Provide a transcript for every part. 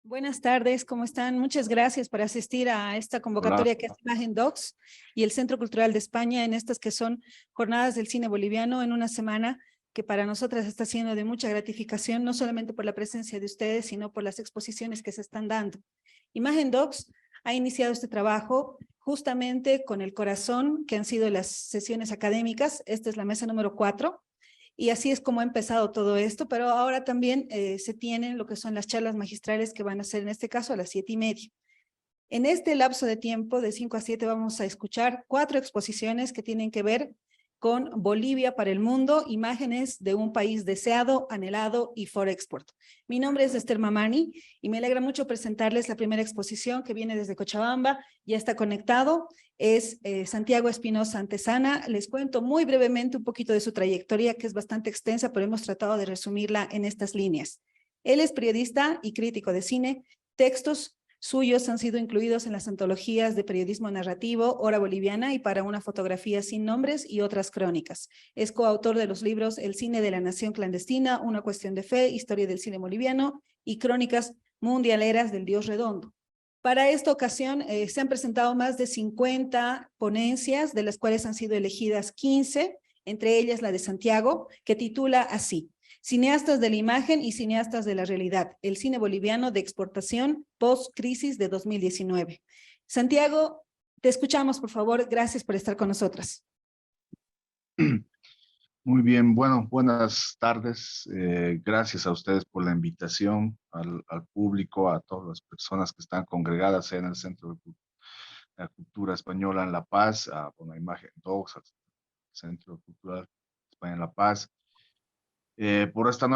Buenas tardes, ¿cómo están? Muchas gracias por asistir a esta Hola, convocatoria que es Imagen Docs y el Centro Cultural de España en estas que son jornadas del cine boliviano en una semana que para nosotras está siendo de mucha gratificación, no solamente por la presencia de ustedes, sino por las exposiciones que se están dando. Imagen Docs ha iniciado este trabajo justamente con el corazón que han sido las sesiones académicas. Esta es la mesa número 4. Y así es como ha empezado todo esto, pero ahora también se tienen lo que son las charlas magistrales que van a ser en este caso a las 7:30. En este lapso de tiempo, de 5 a 7, vamos a escuchar 4 exposiciones que tienen que ver con Bolivia para el mundo, imágenes de un país deseado, anhelado y for export. Mi nombre es Esther Mamani y me alegra mucho presentarles la primera exposición que viene desde Cochabamba, ya está conectado, es Santiago Espinosa Antesana. Les cuento muy brevemente un poquito de su trayectoria, que es bastante extensa, pero hemos tratado de resumirla en estas líneas. Él es periodista y crítico de cine, textos suyos han sido incluidos en las antologías de periodismo narrativo, Hora Boliviana y Para una fotografía sin nombres y otras crónicas. Es coautor de los libros El cine de la nación clandestina, Una cuestión de fe, Historia del cine boliviano y Crónicas mundialeras del Dios redondo. Para esta ocasión se han presentado más de 50 ponencias, de las cuales han sido elegidas 15, entre ellas la de Santiago, que titula así: Cineastas de la imagen y cineastas de la realidad, el cine boliviano de exportación post-crisis de 2019. Santiago, te escuchamos, por favor. Gracias por estar con nosotras. muy bien. Bueno, buenas tardes. Gracias a ustedes por la invitación, al público, a todas las personas que están congregadas en el Centro de la Cultura Española en La Paz, a Imagen Docs, al Centro Cultural España en La Paz, por esta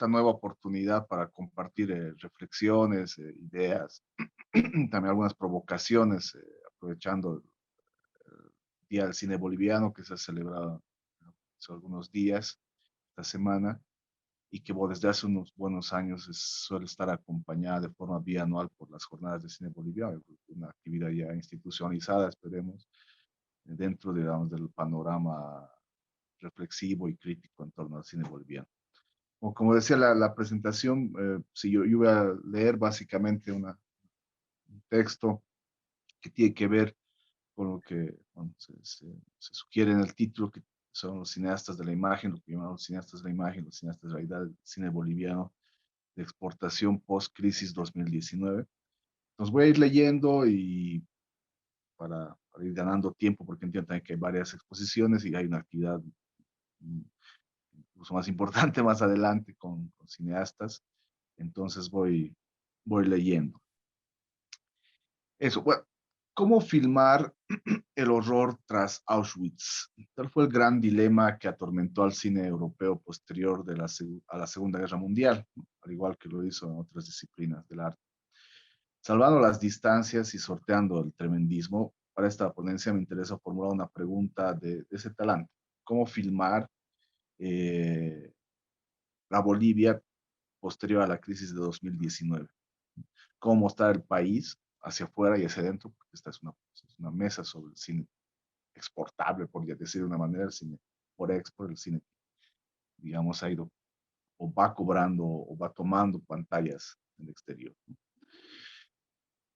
nueva oportunidad para compartir reflexiones, ideas, también algunas provocaciones, aprovechando Día del Cine Boliviano que se ha celebrado hace algunos días, esta semana, y que desde hace unos buenos años suele estar acompañada de forma bianual por las Jornadas de Cine Boliviano, una actividad ya institucionalizada, esperemos, dentro, digamos, del panorama reflexivo y crítico en torno al cine boliviano. Como decía la presentación, si yo voy a leer básicamente un texto que tiene que ver con lo que bueno, se sugiere en el título, que son los cineastas de la imagen, lo que llamamos cineastas de la imagen, los cineastas de realidad del cine boliviano de exportación post-crisis 2019. Los voy a ir leyendo y para ir ganando tiempo, porque entiendo también que hay varias exposiciones y hay una actividad incluso más importante más adelante con cineastas. Entonces voy leyendo. Eso, bueno, ¿cómo filmar el horror tras Auschwitz? Tal fue el gran dilema que atormentó al cine europeo posterior a la Segunda Guerra Mundial, ¿no? Al igual que lo hizo en otras disciplinas del arte. Salvando las distancias y sorteando el tremendismo, para esta ponencia me interesa formular una pregunta de ese talante. ¿Cómo filmar la Bolivia posterior a la crisis de 2019? ¿Cómo mostrar el país hacia afuera y hacia adentro? Porque esta es una mesa sobre el cine exportable, por decir de una manera, el cine por export, el cine, digamos, ha ido o va cobrando o va tomando pantallas en el exterior.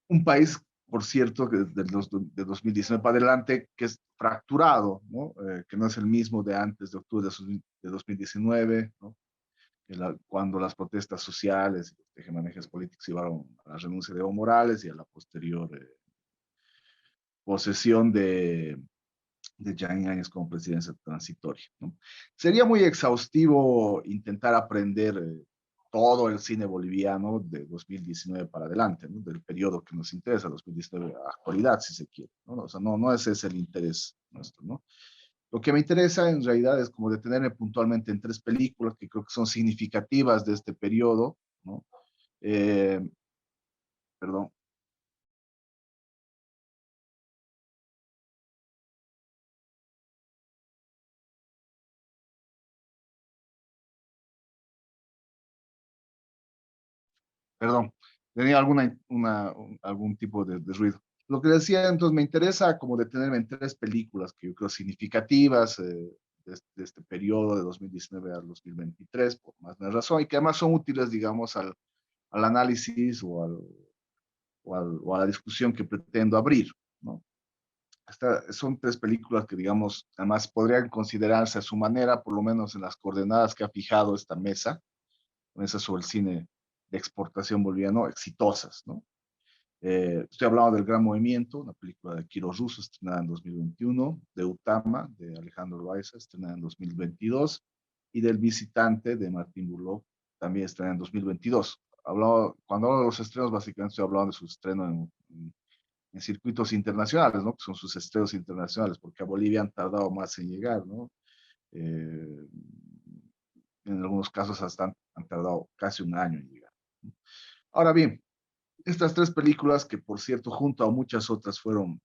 Un país, por cierto, que desde de 2019 para adelante, que es fracturado, ¿no? Que no es el mismo de antes de octubre de 2019, ¿no? Cuando las protestas sociales y los tejemanejes políticos llevaron a la renuncia de Evo Morales y a la posterior posesión de Jan Áñez como presidencia transitoria, ¿no? Sería muy exhaustivo intentar aprender todo el cine boliviano de 2019 para adelante, ¿no? Del periodo que nos interesa, 2019 a actualidad, si se quiere, ¿no? O sea, no ese es el interés nuestro, ¿no? Lo que me interesa en realidad es como detenerme puntualmente en 3 películas que creo que son significativas de este periodo, ¿no? Eh, Perdón. Perdón, tenía algún tipo de ruido. Lo que decía, entonces me interesa como detenerme en 3 películas que yo creo significativas de este periodo de 2019 al 2023, por más de una razón, y que además son útiles, digamos, al análisis o a la discusión que pretendo abrir, ¿no? Son tres películas que, digamos, además podrían considerarse a su manera, por lo menos en las coordenadas que ha fijado esta mesa sobre el cine de exportación boliviano, exitosas, ¿no? Estoy hablando del Gran Movimiento, una película de Kiro Russo, estrenada en 2021, de Utama, de Alejandro Loaiza, estrenada en 2022, y del Visitante, de Martín Burló, también estrenada en 2022. Cuando hablo de los estrenos, básicamente estoy hablando de su estreno en circuitos internacionales, ¿no? Que son sus estrenos internacionales, porque a Bolivia han tardado más en llegar, ¿no? Eh, en algunos casos hasta han tardado casi un año en llegar. Ahora bien, estas tres películas, que por cierto, junto a muchas otras, fueron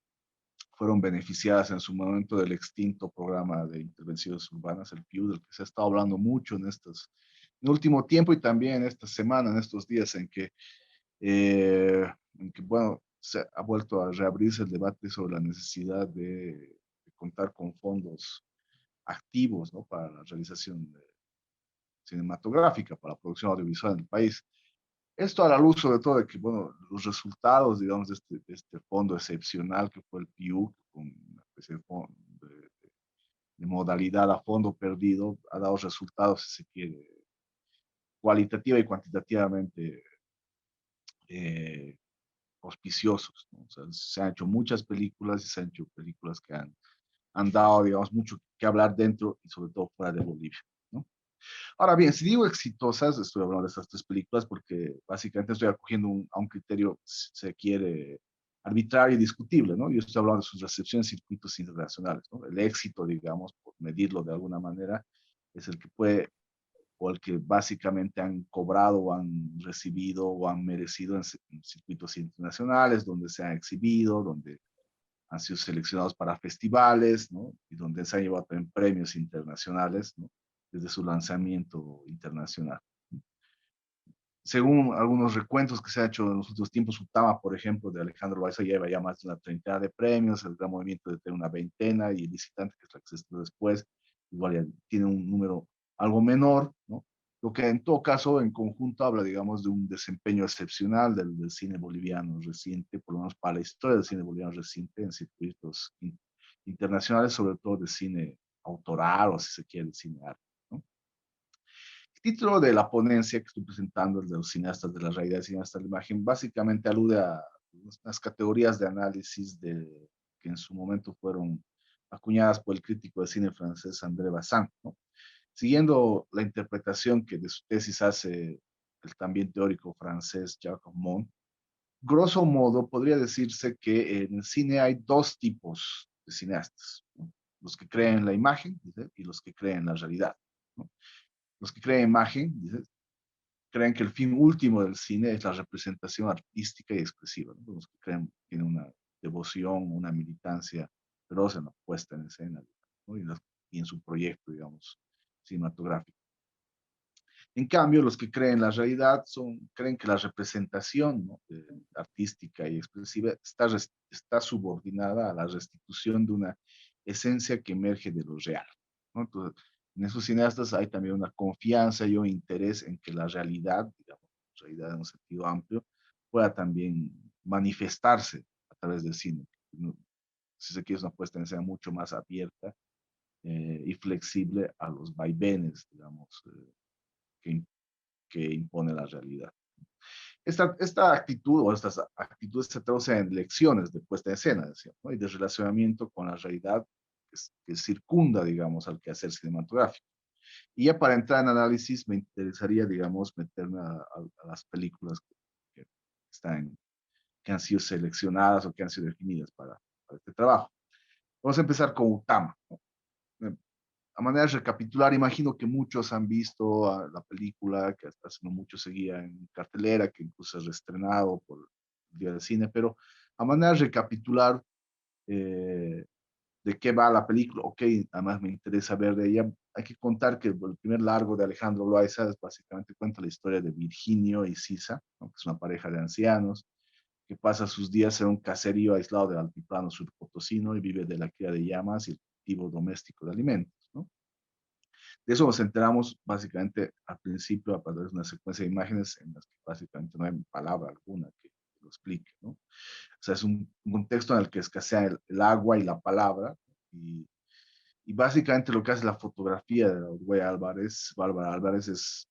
beneficiadas en su momento del extinto programa de intervenciones urbanas, el PIU, del que se ha estado hablando mucho en el último tiempo y también en esta semana, en estos días bueno, se ha vuelto a reabrirse el debate sobre la necesidad de contar con fondos activos, ¿no? Para la realización cinematográfica, para la producción audiovisual en el país. Esto a la luz sobre todo de que, bueno, los resultados, digamos, de este fondo excepcional que fue el PIU, con una especie de modalidad a fondo perdido, ha dado resultados, si se quiere, cualitativa y cuantitativamente eh, auspiciosos, ¿no? O sea, se han hecho muchas películas y se han hecho películas que han dado, digamos, mucho que hablar dentro y sobre todo fuera de Bolivia, ¿no? Ahora bien, si digo exitosas, estoy hablando de estas tres películas porque básicamente estoy acogiendo a un criterio, si se quiere, arbitrario y discutible, ¿no? Yo estoy hablando de sus recepciones en circuitos internacionales, ¿no? El éxito, digamos, por medirlo de alguna manera, es el que puede, o el que básicamente han cobrado o han recibido o han merecido en circuitos internacionales, donde se han exhibido, donde han sido seleccionados para festivales, ¿no? Y donde se han llevado en premios internacionales, ¿no? Desde su lanzamiento internacional. Según algunos recuentos que se ha hecho en los últimos tiempos, Utama, por ejemplo, de Alejandro Loaiza, lleva ya más de una treintena de premios, el Gran Movimiento de tener una veintena, y el Visitante, que es la que se estrenó después, igual ya tiene un número algo menor, ¿no? Lo que en todo caso, en conjunto, habla, digamos, de un desempeño excepcional del cine boliviano reciente, por lo menos para la historia del cine boliviano reciente, en circuitos internacionales, sobre todo de cine autoral, o si se quiere, de cine arte, ¿no? El título de la ponencia que estoy presentando, el de los cineastas de la realidad y cineastas de la imagen, básicamente alude a unas categorías de análisis que en su momento fueron acuñadas por el crítico de cine francés André Bazin, ¿no? Siguiendo la interpretación que de su tesis hace el también teórico francés Jacques Monod, grosso modo podría decirse que en el cine hay dos tipos de cineastas, ¿no? Los que creen la imagen, ¿sí? Y los que creen la realidad, ¿no? Los que creen imagen, ¿sí? Creen que el fin último del cine es la representación artística y expresiva, ¿no? Los que creen tienen una devoción, una militancia feroz en la puesta en escena, ¿no? Y en su proyecto, digamos, cinematográfico. En cambio, los que creen la realidad creen que la representación, ¿no? Artística y expresiva está subordinada a la restitución de una esencia que emerge de lo real, ¿no? Entonces, en esos cineastas hay también una confianza y un interés en que la realidad, digamos, realidad en un sentido amplio, pueda también manifestarse a través del cine. ¿No? Si se quiere, es una puesta en escena mucho más abierta y flexible a los vaivenes, digamos, que, que impone la realidad. Esta actitud o estas actitudes se traducen en lecciones de puesta en escena, decía, ¿no? Y de relacionamiento con la realidad que circunda, digamos, al quehacer cinematográfico. Y ya para entrar en análisis, me interesaría, digamos, meterme a las películas que, están, que han sido seleccionadas o que han sido definidas para este trabajo. Vamos a empezar con Utama, ¿no? A manera de recapitular, imagino que muchos han visto la película, que hasta hace no mucho seguía en cartelera, que incluso es reestrenado por el Día del Cine, pero a manera de recapitular eh, de qué va la película, ok, además me interesa ver de ella, hay que contar que el primer largo de Alejandro Loaiza básicamente cuenta la historia de Virginio y Sisa, ¿no? Que es una pareja de ancianos que pasa sus días en un caserío aislado del altiplano surpotosino y vive de la cría de llamas y el cultivo doméstico de alimentos, ¿no? De eso nos enteramos básicamente al principio a través de una secuencia de imágenes en las que básicamente no hay palabra alguna que lo explique, ¿no? O sea, es un contexto en el que escasea el agua y la palabra, y, y básicamente lo que hace la fotografía de Bárbara Álvarez, es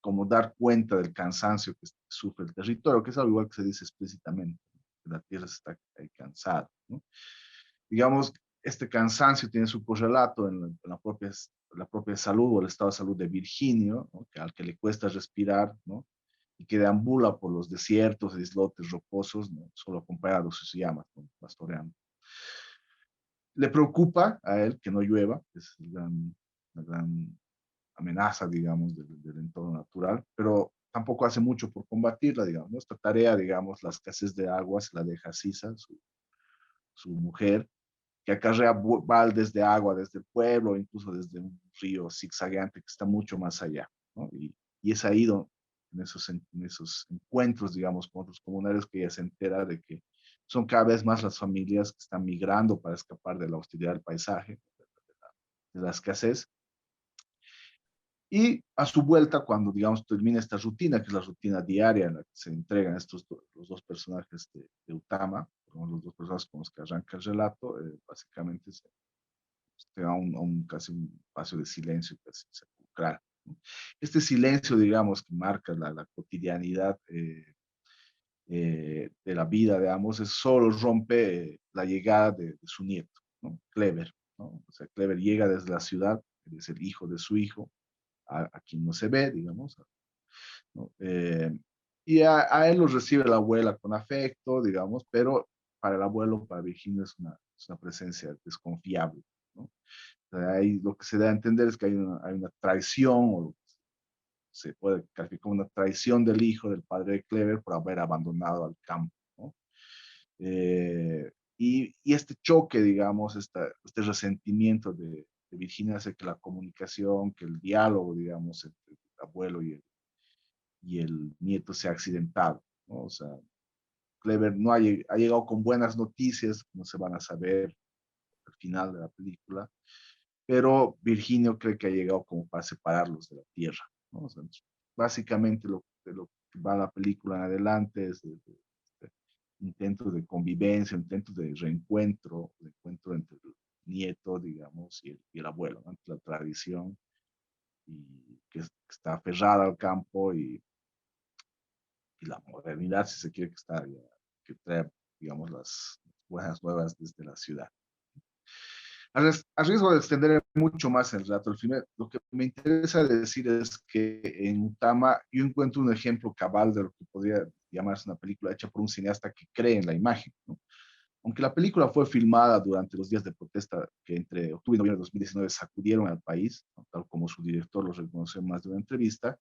como dar cuenta del cansancio que sufre el territorio, que es algo igual que se dice explícitamente, ¿no? Que la tierra está cansada, ¿no? Digamos, este cansancio tiene su correlato la propia salud o el estado de salud de Virginio, ¿no? Al que le cuesta respirar, ¿no? Y que deambula por los desiertos, islotes rocosos, ¿no? Solo acompañado de sus llamas, ¿no? Pastoreando. Le preocupa a él que no llueva, es la gran amenaza, digamos, del entorno natural, pero tampoco hace mucho por combatirla, digamos, ¿no? Esta tarea, digamos, la escasez de agua se la deja a Sisa, su mujer, que acarrea baldes de agua desde el pueblo, incluso desde un río zigzagueante que está mucho más allá, ¿no? Y es ahí donde, en esos encuentros, digamos, con otros comunarios, que ella se entera de que son cada vez más las familias que están migrando para escapar de la hostilidad del paisaje, de la escasez. Y a su vuelta, cuando, digamos, termina esta rutina, que es la rutina diaria en la que se entregan los dos personajes de Utama, los dos personajes con los que arranca el relato, básicamente se da casi un espacio de silencio casi sepulcral, ¿no? Este silencio, digamos, que marca la cotidianidad de la vida de ambos, es solo rompe la llegada de su nieto, ¿no? Clever, ¿no? O sea, Clever llega desde la ciudad, es el hijo de su hijo, a quien no se ve, digamos, ¿no? Y a él lo recibe la abuela con afecto, digamos, pero para el abuelo, para Virginia, es una presencia desconfiable, ¿no? O sea, ahí lo que se da a entender es que hay una traición, o se puede calificar como una traición del hijo, del padre de Clever, por haber abandonado al campo, ¿no? Y este choque, digamos, este resentimiento de Virginia hace que la comunicación, que el diálogo, digamos, entre el abuelo y el nieto sea accidentado, ¿no? O sea, Clever no ha llegado con buenas noticias, no se van a saber al final de la película, pero Virginio cree que ha llegado como para separarlos de la tierra, ¿no? O sea, básicamente de lo que va la película en adelante es de intentos de convivencia, intentos de reencuentro, de encuentro entre el nieto, digamos, y el abuelo, ¿no? Entre la tradición, y que está aferrada al campo, y la modernidad, si se quiere, que trae, digamos, las buenas nuevas desde la ciudad. A riesgo de extender mucho más el relato, lo que me interesa decir es que en Utama yo encuentro un ejemplo cabal de lo que podría llamarse una película hecha por un cineasta que cree en la imagen, ¿no? Aunque la película fue filmada durante los días de protesta que entre octubre y noviembre de 2019 sacudieron al país, ¿no? Tal como su director lo reconoció en más de una entrevista,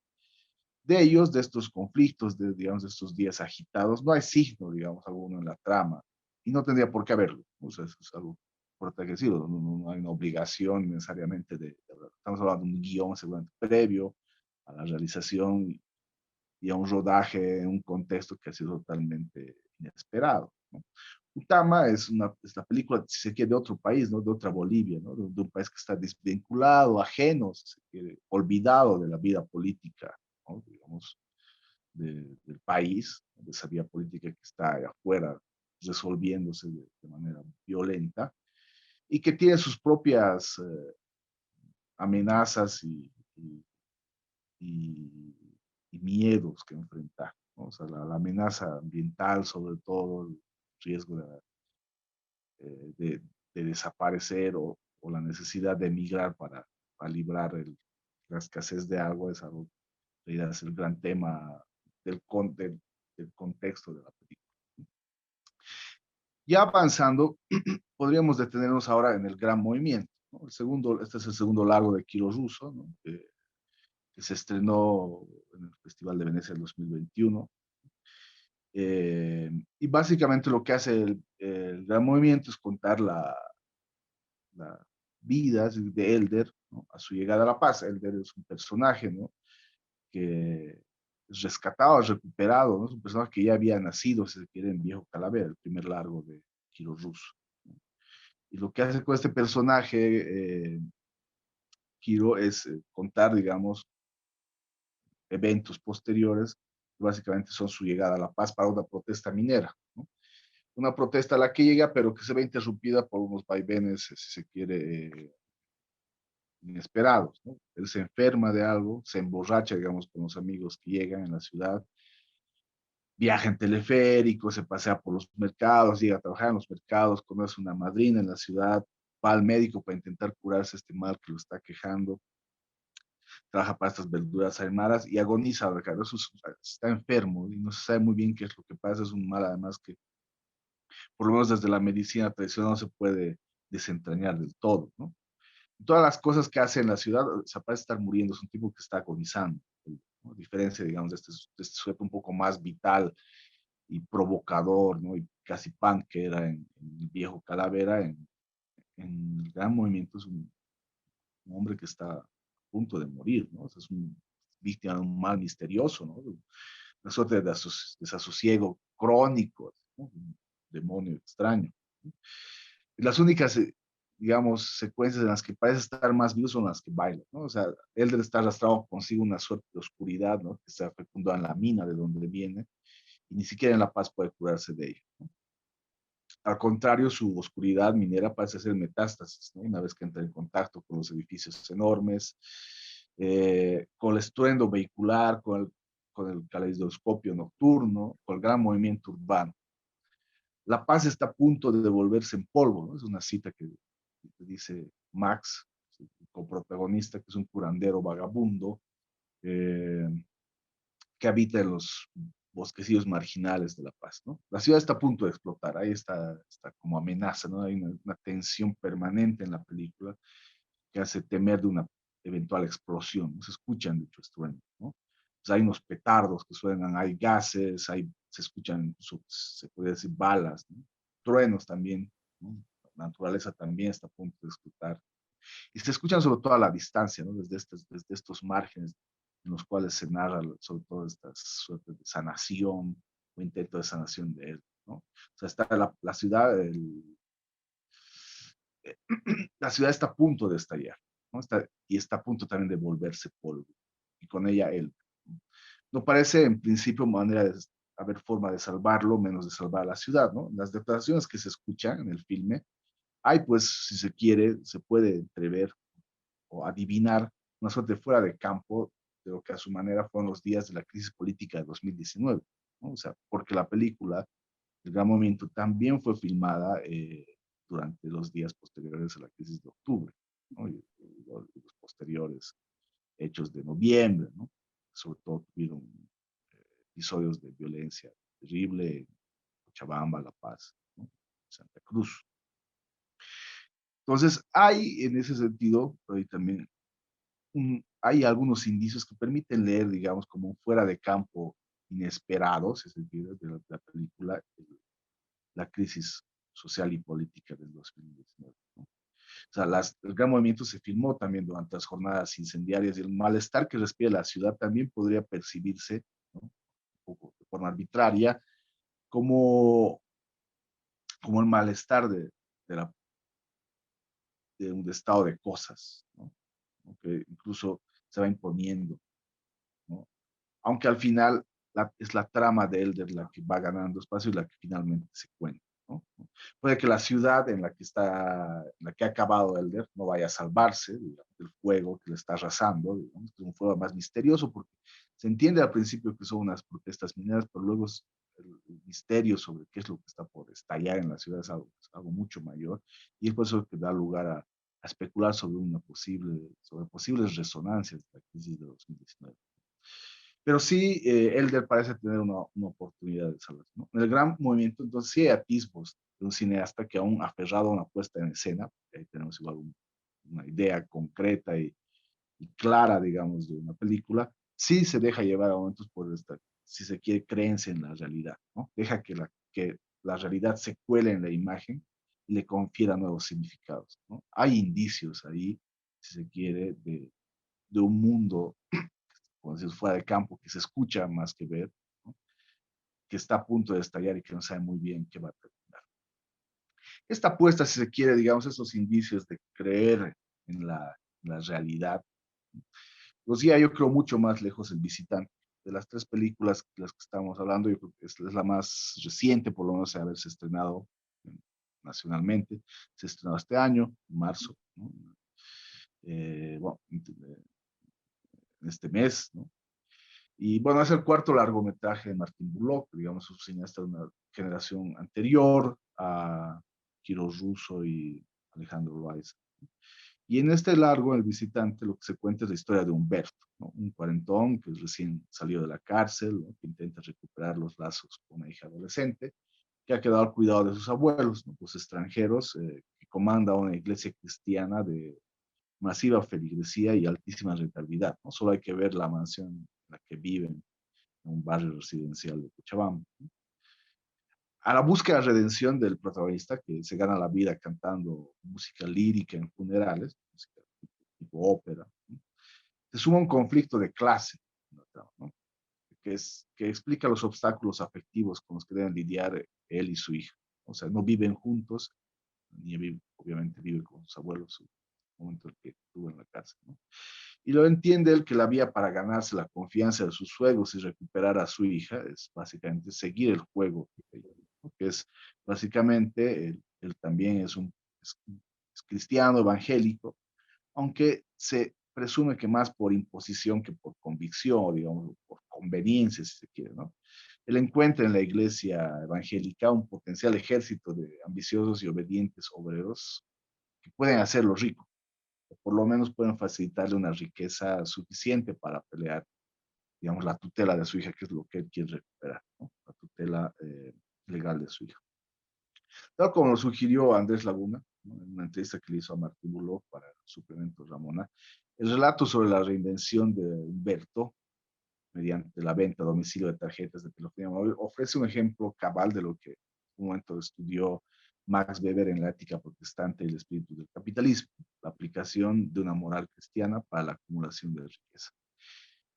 de estos conflictos, digamos, de estos días agitados, no hay signo, digamos, alguno en la trama, y no tendría por qué haberlo. O sea, eso es algo protegido, no hay una obligación necesariamente estamos hablando de un guión seguramente previo a la realización y a un rodaje en un contexto que ha sido totalmente inesperado, ¿no? Utama es la película, si se quiere, de otro país, ¿no? De otra Bolivia, ¿no? De un país que está desvinculado, ajeno, si se quiere, olvidado de la vida política, ¿no? Digamos, del país, de esa vía política que está afuera resolviéndose de manera violenta, y que tiene sus propias amenazas y, y miedos que enfrentar, ¿no? O sea, la amenaza ambiental, sobre todo, el riesgo de desaparecer, o la necesidad de emigrar para librar la escasez de agua, es algo que es el gran tema del contexto de la película. Ya avanzando, podríamos detenernos ahora en el gran movimiento, ¿no? Este es el segundo largo de Kiro Russo, ¿no? Que se estrenó en el Festival de Venecia del 2021. Y básicamente lo que hace el gran movimiento es contar la vida de Elder, ¿no? A su llegada a La Paz. Elder es un personaje, ¿no? Que es rescatado, recuperado, ¿no? Es un personaje que ya había nacido, si se quiere, en Viejo Calavera, el primer largo de Kiro Russo, ¿no? Y lo que hace con este personaje giro es contar, digamos, eventos posteriores, que básicamente son su llegada a La Paz para una protesta minera, ¿no? Una protesta a la que llega, pero que se ve interrumpida por unos vaivenes, si se quiere, inesperados, ¿no? Él se enferma de algo, se emborracha, digamos, con los amigos que llegan en la ciudad, viaja en teleférico, se pasea por los mercados, llega a trabajar en los mercados, conoce una madrina en la ciudad, va al médico para intentar curarse este mal que lo está quejando, trabaja para estas verduras aymaras y agoniza, claro, está enfermo y no se sabe muy bien qué es lo que pasa, es un mal además que por lo menos desde la medicina tradicional no se puede desentrañar del todo, ¿no? Todas las cosas que hace en la ciudad, se parece estar muriendo, es un tipo que está agonizando, ¿no? A diferencia, digamos, de este sujeto un poco más vital y provocador, ¿no? Y casi punk que era en el viejo Calavera, en el Gran Movimiento es un hombre que está a punto de morir, ¿no? O sea, es víctima de un mal misterioso, ¿no? Una suerte de desasosiego crónico, ¿no? Un demonio extraño, ¿no? Y las únicas, digamos, secuencias en las que parece estar más vivo son las que baila, ¿no? O sea, él debe estar arrastrado consigo una suerte de oscuridad, ¿no? Que se ha fecundado en la mina de donde viene, y ni siquiera en La Paz puede curarse de ella, ¿no? Al contrario, su oscuridad minera parece ser metástasis, ¿no? Una vez que entra en contacto con los edificios enormes, con el estruendo vehicular, con el caleidoscopio nocturno, con el gran movimiento urbano. La Paz está a punto de devolverse en polvo, ¿no? Es una cita que dice Max, el coprotagonista, que es un curandero vagabundo, eh, que habita en los bosquecillos marginales de La Paz, ¿no? La ciudad está a punto de explotar, ahí está como amenaza, ¿no? Hay una tensión permanente en la película que hace temer de una eventual explosión, ¿no? Se escuchan, de hecho, estruendos, ¿no? Pues hay unos petardos que suenan, hay gases, se escuchan, incluso, se puede decir, balas, ¿no? Truenos también, ¿no? La naturaleza también está a punto de explotar. Y se escuchan sobre todo a la distancia, ¿no? Desde estos márgenes en los cuales se narra sobre todo esta suerte de sanación o intento de sanación de él, ¿no? O sea, está la ciudad, la ciudad está a punto de estallar, ¿no? Y está a punto también de volverse polvo, y con ella él. No parece en principio manera de haber forma de salvarlo, menos de salvar a la ciudad, ¿no? Las declaraciones que se escuchan en el filme, hay pues, si se quiere, se puede entrever o adivinar una suerte fuera de campo de lo que a su manera fueron los días de la crisis política de 2019, ¿no? O sea, porque la película, El Gran Movimiento, también fue filmada durante los días posteriores a la crisis de octubre, ¿no? Y los posteriores hechos de noviembre, ¿no? Sobre todo tuvieron episodios de violencia terrible en Cochabamba, La Paz, ¿no? Santa Cruz. Entonces, hay en ese sentido, pero también hay algunos indicios que permiten leer, digamos, como un fuera de campo inesperado, si se quiere, de la película, la crisis social y política del 2019, ¿no? O sea, el gran movimiento se filmó también durante las jornadas incendiarias y el malestar que respira la ciudad también podría percibirse, ¿no? Un poco de forma arbitraria como, como el malestar la, de un estado de cosas, ¿no? Que incluso se va imponiendo, ¿no? Aunque al final es la trama de Elder la que va ganando espacio y la que finalmente se cuenta, ¿no? Puede que la ciudad en la que ha acabado Elder no vaya a salvarse, digamos, del fuego que le está arrasando, digamos, que es un fuego más misterioso porque se entiende al principio que son unas protestas mineras, pero luego el misterio sobre qué es lo que está por estallar en la ciudad es algo mucho mayor, y es por eso que da lugar a especular sobre posibles resonancias de la crisis de 2019. Pero sí, Elder parece tener una oportunidad de salvarse, ¿no? En el gran movimiento, entonces, sí hay atisbos de un cineasta que aún aferrado a una puesta en escena, ahí tenemos igual una idea concreta y clara, digamos, de una película, sí se deja llevar a momentos por esta, si se quiere, creencia en la realidad, ¿no? Deja que la realidad se cuele en la imagen y le confiera nuevos significados, ¿no? Hay indicios ahí, si se quiere, de un mundo, como decir, fuera de campo, que se escucha más que ver, ¿no? Que está a punto de estallar y que no sabe muy bien qué va a terminar. Esta apuesta, si se quiere, digamos, esos indicios de creer en la realidad. Pues ya yo creo mucho más lejos El Visitante. De las tres películas de las que estamos hablando, yo creo que es la más reciente, por lo menos, de haberse estrenado nacionalmente. Se estrenó este año, en marzo, ¿no? Bueno, en este mes, ¿no? Y bueno, es el cuarto largometraje de Martín Bullock, digamos, un cineasta de una generación anterior a Quiro Russo y Alejandro Loaiza. Y en este largo, El Visitante, lo que se cuenta es la historia de Humberto, ¿no? Un cuarentón que recién salió de la cárcel, ¿no? Que intenta recuperar los lazos con una hija adolescente, que ha quedado al cuidado de sus abuelos, ¿no? Los extranjeros, que comanda una iglesia cristiana de masiva feligresía y altísima rentabilidad, ¿no? Solo hay que ver la mansión en la que viven en un barrio residencial de Cochabamba. A la búsqueda de redención del protagonista, que se gana la vida cantando música lírica en funerales, música tipo ópera, ¿no? Se suma un conflicto de clase, ¿no? Que explica los obstáculos afectivos con los que deben lidiar él y su hija. O sea, no viven juntos, ni vive, obviamente vive con sus abueos, en el momento en que estuvo en la cárcel, ¿no? Y lo entiende él que la vía para ganarse la confianza de sus suegros y recuperar a su hija es básicamente seguir el juego, ¿no? Que es básicamente, él también es cristiano evangélico, aunque se presume que más por imposición que por convicción, digamos, por conveniencia, si se quiere, ¿no? Él encuentra en la iglesia evangélica un potencial ejército de ambiciosos y obedientes obreros que pueden hacerlo rico, o por lo menos pueden facilitarle una riqueza suficiente para pelear, digamos, la tutela de su hija, que es lo que él quiere recuperar, ¿no? La tutela legal de su hija. Tal como lo sugirió Andrés Laguna, ¿no? En una entrevista que le hizo a Martín Bullock para el suplemento Ramona, el relato sobre la reinvención de Humberto mediante la venta a domicilio de tarjetas de telefonía móvil ofrece un ejemplo cabal de lo que en un momento estudió Max Weber en La ética protestante y el espíritu del capitalismo, la aplicación de una moral cristiana para la acumulación de riqueza.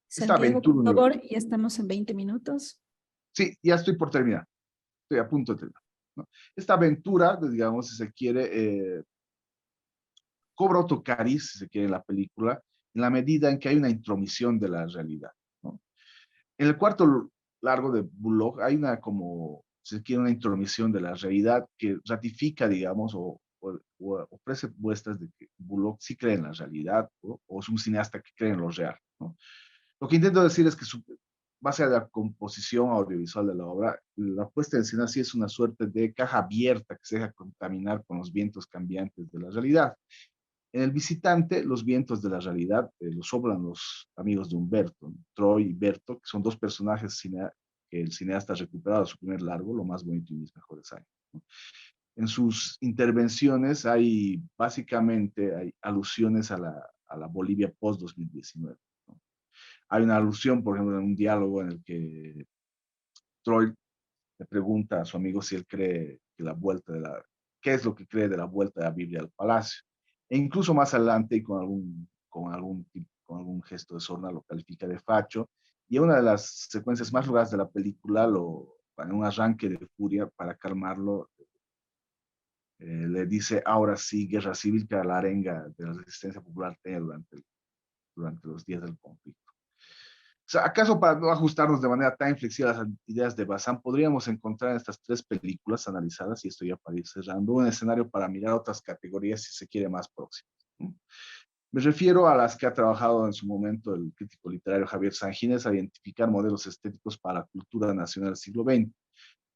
Esta Santiago, por aventura, favor, ya estamos en 20 minutos. sí, ya estoy por terminar, estoy a punto de terminar, ¿no? Esta aventura, digamos, si se quiere, cobra otro cariz, si se quiere, en la película, en la medida en que hay una intromisión de la realidad, ¿no? En el cuarto largo de Bullock hay una como, si se quiere, una intromisión de la realidad que ratifica, digamos, o ofrece muestras de que Bullock sí cree en la realidad, o es un cineasta que cree en lo real, ¿no? Lo que intento decir es que base a la composición audiovisual de la obra, la puesta en escena sí es una suerte de caja abierta que se deja contaminar con los vientos cambiantes de la realidad. En El Visitante, los vientos de la realidad los soplan los amigos de Humberto, ¿no? Troy y Berto, que son dos personajes que el cineasta ha recuperado de su primer largo, Lo más bonito y mis mejores años, ¿no? En sus intervenciones hay básicamente hay alusiones a la Bolivia post-2019, ¿no? Hay una alusión, por ejemplo, en un diálogo en el que Troy le pregunta a su amigo si él cree que qué es lo que cree de la vuelta de la Biblia al palacio. E incluso más adelante, y con algún gesto de sorna, lo califica de facho. Y en una de las secuencias más logradas de la película, en un arranque de furia para calmarlo, le dice, ahora sí, guerra civil, que era la arenga de la resistencia popular tenía durante los días del conflicto. O sea, ¿acaso para no ajustarnos de manera tan flexible a las ideas de Bazán, podríamos encontrar en estas tres películas analizadas, y esto ya para ir cerrando, un escenario para mirar otras categorías si se quiere más próximas, ¿no? Me refiero a las que ha trabajado en su momento el crítico literario Javier Sanginés a identificar modelos estéticos para la cultura nacional del siglo XX.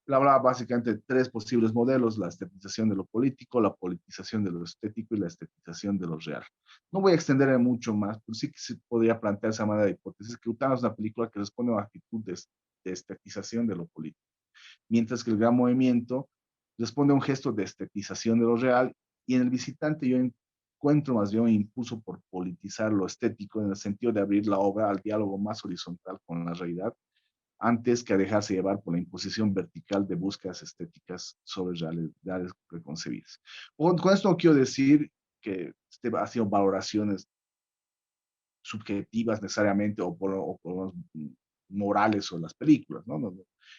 Él hablaba básicamente de tres posibles modelos: la estetización de lo político, la politización de lo estético y la estetización de lo real. No voy a extenderme mucho más, pero sí que se podría plantear esa manera de hipótesis, que Utano es una película que responde a una actitud de estetización de lo político, mientras que El Gran Movimiento responde a un gesto de estetización de lo real, y en El Visitante yo encuentro más bien un impulso por politizar lo estético en el sentido de abrir la obra al diálogo más horizontal con la realidad, antes que a dejarse llevar por la imposición vertical de búsquedas estéticas sobre realidades preconcebidas. Con esto no quiero decir que esté haciendo valoraciones subjetivas necesariamente o por morales sobre las películas, ¿no?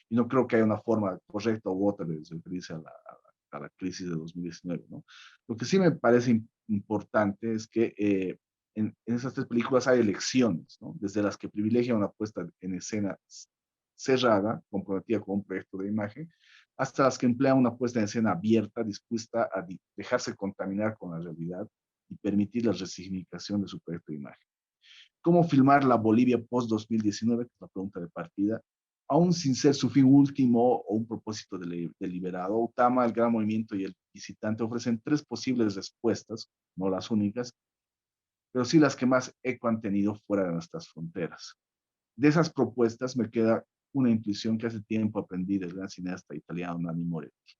Y no creo que haya una forma correcta u otra de referirse a la crisis de 2019, ¿no? Lo que sí me parece importante es que en esas tres películas hay elecciones, ¿no? Desde las que privilegian una puesta en escena cerrada, comprometida con un proyecto de imagen, hasta las que emplean una puesta en escena abierta, dispuesta a dejarse contaminar con la realidad y permitir la resignificación de su proyecto de imagen. ¿Cómo filmar la Bolivia post-2019? Que es la pregunta de partida. Aún sin ser su fin último o un propósito deliberado, Utama, el Gran Movimiento y el Visitante ofrecen tres posibles respuestas, no las únicas, pero sí las que más eco han tenido fuera de nuestras fronteras. De esas propuestas me queda una intuición que hace tiempo aprendí del gran cineasta italiano Nanni Moretti.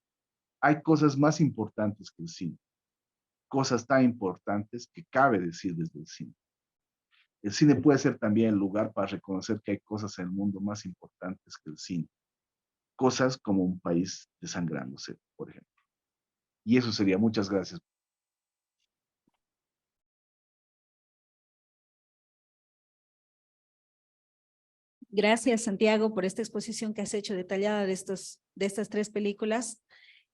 Hay cosas más importantes que el cine, cosas tan importantes que cabe decir desde el cine. El cine puede ser también el lugar para reconocer que hay cosas en el mundo más importantes que el cine. Cosas como un país desangrándose, por ejemplo. Y eso sería. Muchas gracias. Gracias, Santiago, por esta exposición que has hecho detallada de estas tres películas.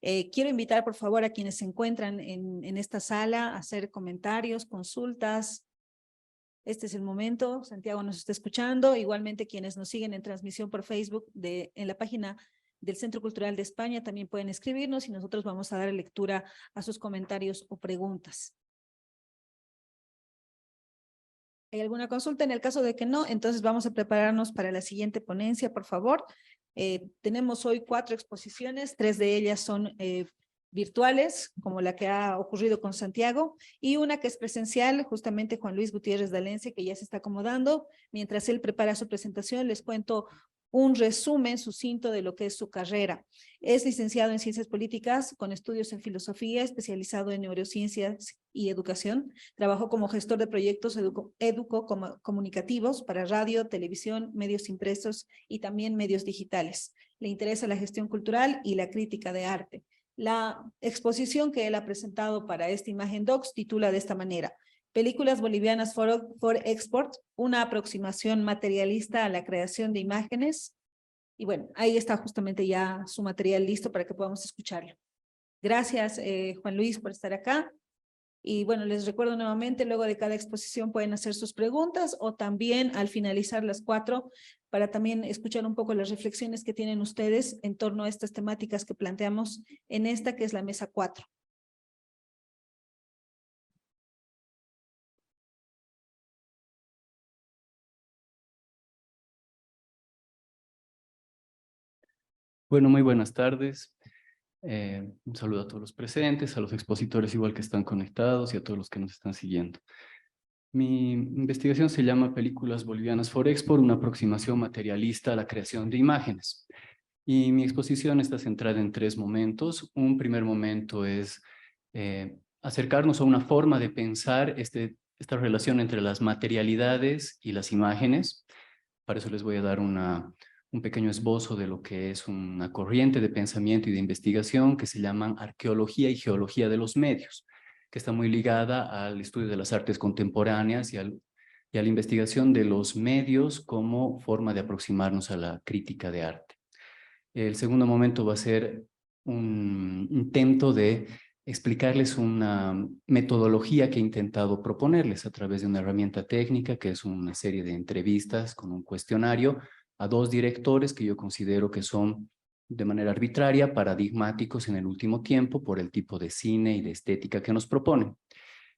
Quiero invitar, por favor, a quienes se encuentran en esta sala a hacer comentarios, consultas. Este es el momento. Santiago nos está escuchando. Igualmente, quienes nos siguen en transmisión por Facebook en la página del Centro Cultural de España también pueden escribirnos y nosotros vamos a dar lectura a sus comentarios o preguntas. ¿Hay alguna consulta? En el caso de que no, entonces vamos a prepararnos para la siguiente ponencia, por favor. Tenemos hoy 4 exposiciones, 3 de ellas son virtuales, como la que ha ocurrido con Santiago, y una que es presencial, justamente Juan Luis Gutiérrez D'Alencia, que ya se está acomodando. Mientras él prepara su presentación, les cuento un resumen sucinto de lo que es su carrera. Es licenciado en Ciencias Políticas, con estudios en Filosofía, especializado en Neurociencias y Educación. Trabajó como gestor de proyectos comunicativos para radio, televisión, medios impresos y también medios digitales. Le interesa la gestión cultural y la crítica de arte. La exposición que él ha presentado para esta Imagen Docs titula de esta manera: Películas bolivianas for export, una aproximación materialista a la creación de imágenes. Y bueno, ahí está justamente ya su material listo para que podamos escucharlo. Gracias, Juan Luis, por estar acá. Y bueno, les recuerdo nuevamente, luego de cada exposición pueden hacer sus preguntas o también al finalizar las 4 para también escuchar un poco las reflexiones que tienen ustedes en torno a estas temáticas que planteamos en esta que es la mesa 4. Bueno, muy buenas tardes. Un saludo a todos los presentes, a los expositores igual que están conectados y a todos los que nos están siguiendo. Mi investigación se llama Películas Bolivianas for Export, una aproximación materialista a la creación de imágenes. Y mi exposición está centrada en 3 momentos. Un primer momento es acercarnos a una forma de pensar esta relación entre las materialidades y las imágenes. Para eso les voy a dar un pequeño esbozo de lo que es una corriente de pensamiento y de investigación que se llaman arqueología y geología de los medios, que está muy ligada al estudio de las artes contemporáneas y a la investigación de los medios como forma de aproximarnos a la crítica de arte. El segundo momento va a ser un intento de explicarles una metodología que he intentado proponerles a través de una herramienta técnica que es una serie de entrevistas con un cuestionario a 2 directores que yo considero que son de manera arbitraria paradigmáticos en el último tiempo por el tipo de cine y de estética que nos proponen.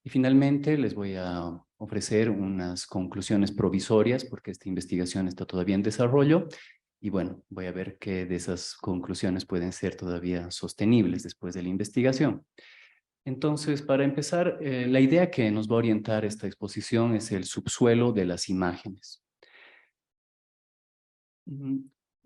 Y finalmente les voy a ofrecer unas conclusiones provisorias porque esta investigación está todavía en desarrollo. Y bueno, voy a ver qué de esas conclusiones pueden ser todavía sostenibles después de la investigación. Entonces, para empezar, la idea que nos va a orientar esta exposición es el subsuelo de las imágenes.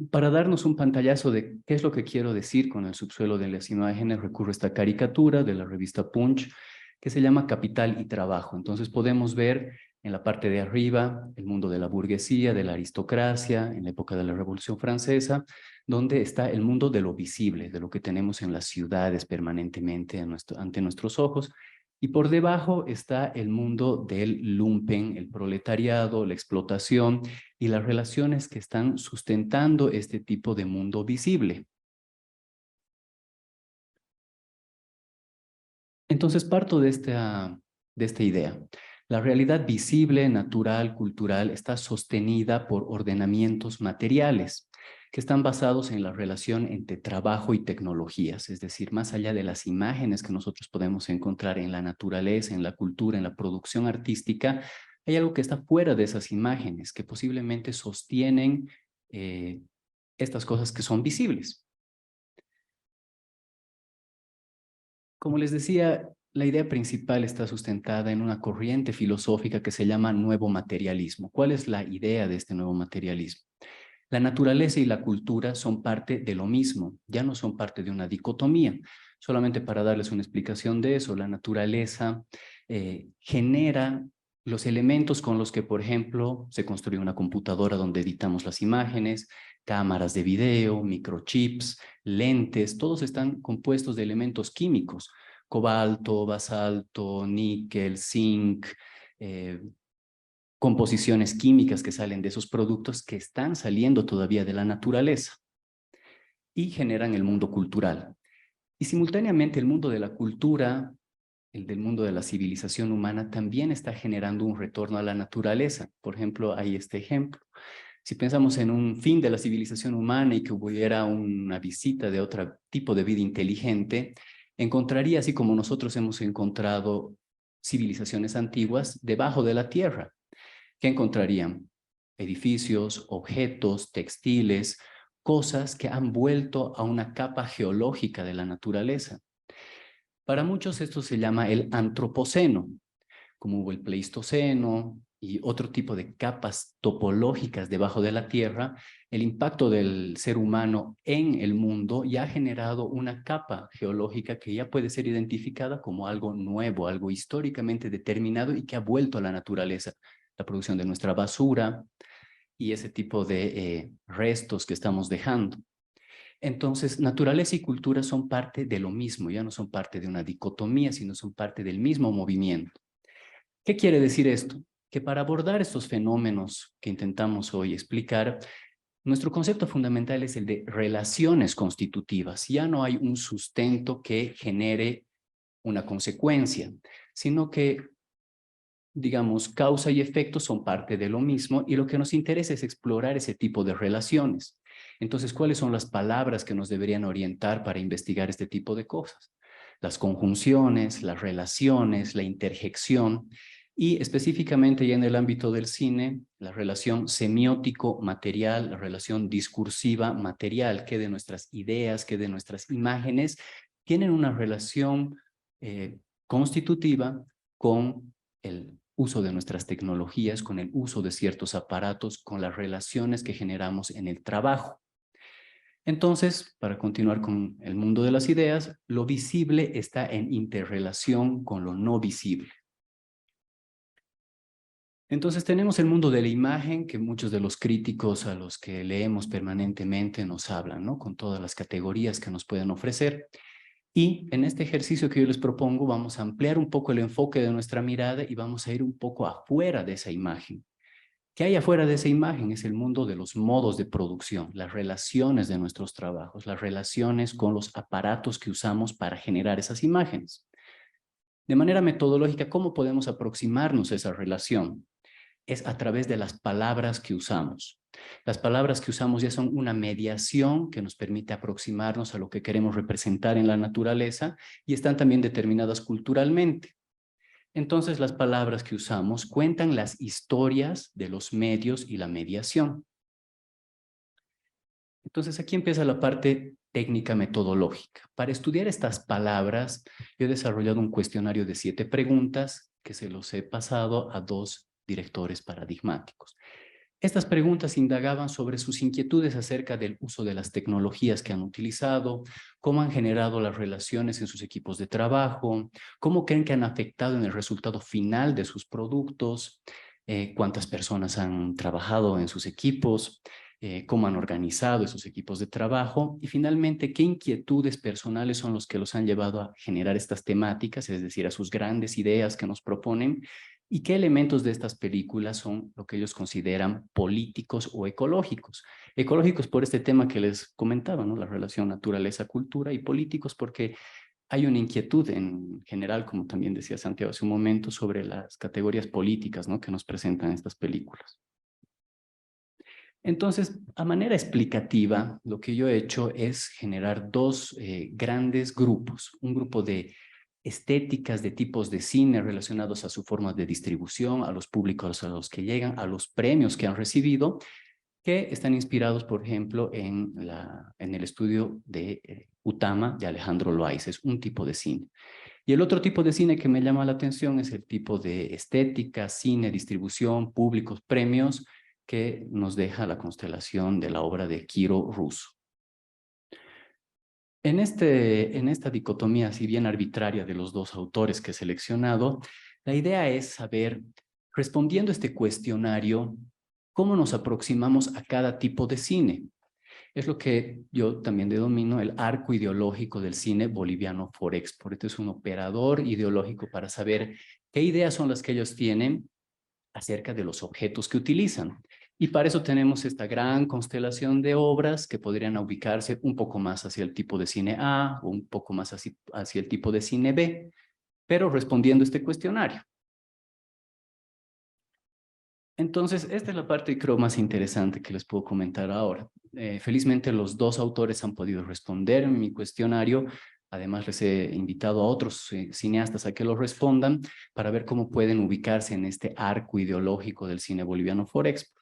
Para darnos un pantallazo de qué es lo que quiero decir con el subsuelo de las imágenes, recurro a esta caricatura de la revista Punch, que se llama Capital y Trabajo. Entonces podemos ver en la parte de arriba el mundo de la burguesía, de la aristocracia, en la época de la Revolución Francesa, donde está el mundo de lo visible, de lo que tenemos en las ciudades permanentemente ante nuestros ojos. Y por debajo está el mundo del lumpen, el proletariado, la explotación y las relaciones que están sustentando este tipo de mundo visible. Entonces parto de esta idea. La realidad visible, natural, cultural, está sostenida por ordenamientos materiales que están basados en la relación entre trabajo y tecnologías, es decir, más allá de las imágenes que nosotros podemos encontrar en la naturaleza, en la cultura, en la producción artística, hay algo que está fuera de esas imágenes, que posiblemente sostienen estas cosas que son visibles. Como les decía, la idea principal está sustentada en una corriente filosófica que se llama nuevo materialismo. ¿Cuál es la idea de este nuevo materialismo? La naturaleza y la cultura son parte de lo mismo, ya no son parte de una dicotomía. Solamente para darles una explicación de eso, la naturaleza genera los elementos con los que, por ejemplo, se construye una computadora donde editamos las imágenes, cámaras de video, microchips, lentes, todos están compuestos de elementos químicos, cobalto, basalto, níquel, zinc, composiciones químicas que salen de esos productos que están saliendo todavía de la naturaleza y generan el mundo cultural. Y simultáneamente el mundo de la cultura, el del mundo de la civilización humana, también está generando un retorno a la naturaleza. Por ejemplo, hay este ejemplo. Si pensamos en un fin de la civilización humana y que hubiera una visita de otro tipo de vida inteligente, encontraría, así como nosotros hemos encontrado civilizaciones antiguas, debajo de la tierra. ¿Qué encontrarían? Edificios, objetos, textiles, cosas que han vuelto a una capa geológica de la naturaleza. Para muchos esto se llama el antropoceno, como hubo el pleistoceno y otro tipo de capas topológicas debajo de la tierra. El impacto del ser humano en el mundo ya ha generado una capa geológica que ya puede ser identificada como algo nuevo, algo históricamente determinado y que ha vuelto a la naturaleza. La producción de nuestra basura y ese tipo de restos que estamos dejando. Entonces, naturaleza y cultura son parte de lo mismo, ya no son parte de una dicotomía, sino son parte del mismo movimiento. ¿Qué quiere decir esto? Que para abordar estos fenómenos que intentamos hoy explicar, nuestro concepto fundamental es el de relaciones constitutivas. Ya no hay un sustento que genere una consecuencia, sino que, digamos, causa y efecto son parte de lo mismo y lo que nos interesa es explorar ese tipo de relaciones. Entonces, ¿cuáles son las palabras que nos deberían orientar para investigar este tipo de cosas? Las conjunciones, las relaciones, la interjección y específicamente ya en el ámbito del cine, la relación semiótico-material, la relación discursiva-material, que de nuestras ideas, que de nuestras imágenes tienen una relación constitutiva con el uso de nuestras tecnologías, con el uso de ciertos aparatos, con las relaciones que generamos en el trabajo. Entonces, para continuar con el mundo de las ideas, lo visible está en interrelación con lo no visible. Entonces tenemos el mundo de la imagen que muchos de los críticos a los que leemos permanentemente nos hablan, ¿no? Con todas las categorías que nos pueden ofrecer. Y en este ejercicio que yo les propongo vamos a ampliar un poco el enfoque de nuestra mirada y vamos a ir un poco afuera de esa imagen. ¿Qué hay afuera de esa imagen? Es el mundo de los modos de producción, las relaciones de nuestros trabajos, las relaciones con los aparatos que usamos para generar esas imágenes. De manera metodológica, ¿cómo podemos aproximarnos a esa relación? Es a través de las palabras que usamos. Las palabras que usamos ya son una mediación que nos permite aproximarnos a lo que queremos representar en la naturaleza y están también determinadas culturalmente. Entonces, las palabras que usamos cuentan las historias de los medios y la mediación. Entonces, aquí empieza la parte técnica metodológica. Para estudiar estas palabras, yo he desarrollado un cuestionario de 7 preguntas que se los he pasado a 2 directores paradigmáticos. Estas preguntas indagaban sobre sus inquietudes acerca del uso de las tecnologías que han utilizado, cómo han generado las relaciones en sus equipos de trabajo, cómo creen que han afectado en el resultado final de sus productos, cuántas personas han trabajado en sus equipos, cómo han organizado esos equipos de trabajo y finalmente qué inquietudes personales son los que los han llevado a generar estas temáticas, es decir, a sus grandes ideas que nos proponen y qué elementos de estas películas son lo que ellos consideran políticos o ecológicos. Ecológicos por este tema que les comentaba, ¿no? La relación naturaleza-cultura y políticos porque hay una inquietud en general, como también decía Santiago hace un momento, sobre las categorías políticas, ¿no?, que nos presentan estas películas. Entonces, a manera explicativa, lo que yo he hecho es generar dos grandes grupos. Un grupo de estéticas de tipos de cine relacionados a su forma de distribución, a los públicos a los que llegan, a los premios que han recibido, que están inspirados, por ejemplo, en el estudio de Utama de Alejandro Loaiza. Es un tipo de cine. Y el otro tipo de cine que me llama la atención es el tipo de estética, cine, distribución, públicos, premios, que nos deja la constelación de la obra de Kiro Russo. En esta dicotomía, si bien arbitraria, de los dos autores que he seleccionado, la idea es saber, respondiendo a este cuestionario, cómo nos aproximamos a cada tipo de cine. Es lo que yo también denomino el arco ideológico del cine boliviano Forexpo. Este es un operador ideológico para saber qué ideas son las que ellos tienen acerca de los objetos que utilizan. Y para eso tenemos esta gran constelación de obras que podrían ubicarse un poco más hacia el tipo de cine A o un poco más hacia el tipo de cine B, pero respondiendo a este cuestionario. Entonces, esta es la parte, creo, más interesante que les puedo comentar ahora. Felizmente, los dos autores han podido responder en mi cuestionario. Además, les he invitado a otros cineastas a que lo respondan para ver cómo pueden ubicarse en este arco ideológico del cine boliviano Forexpo.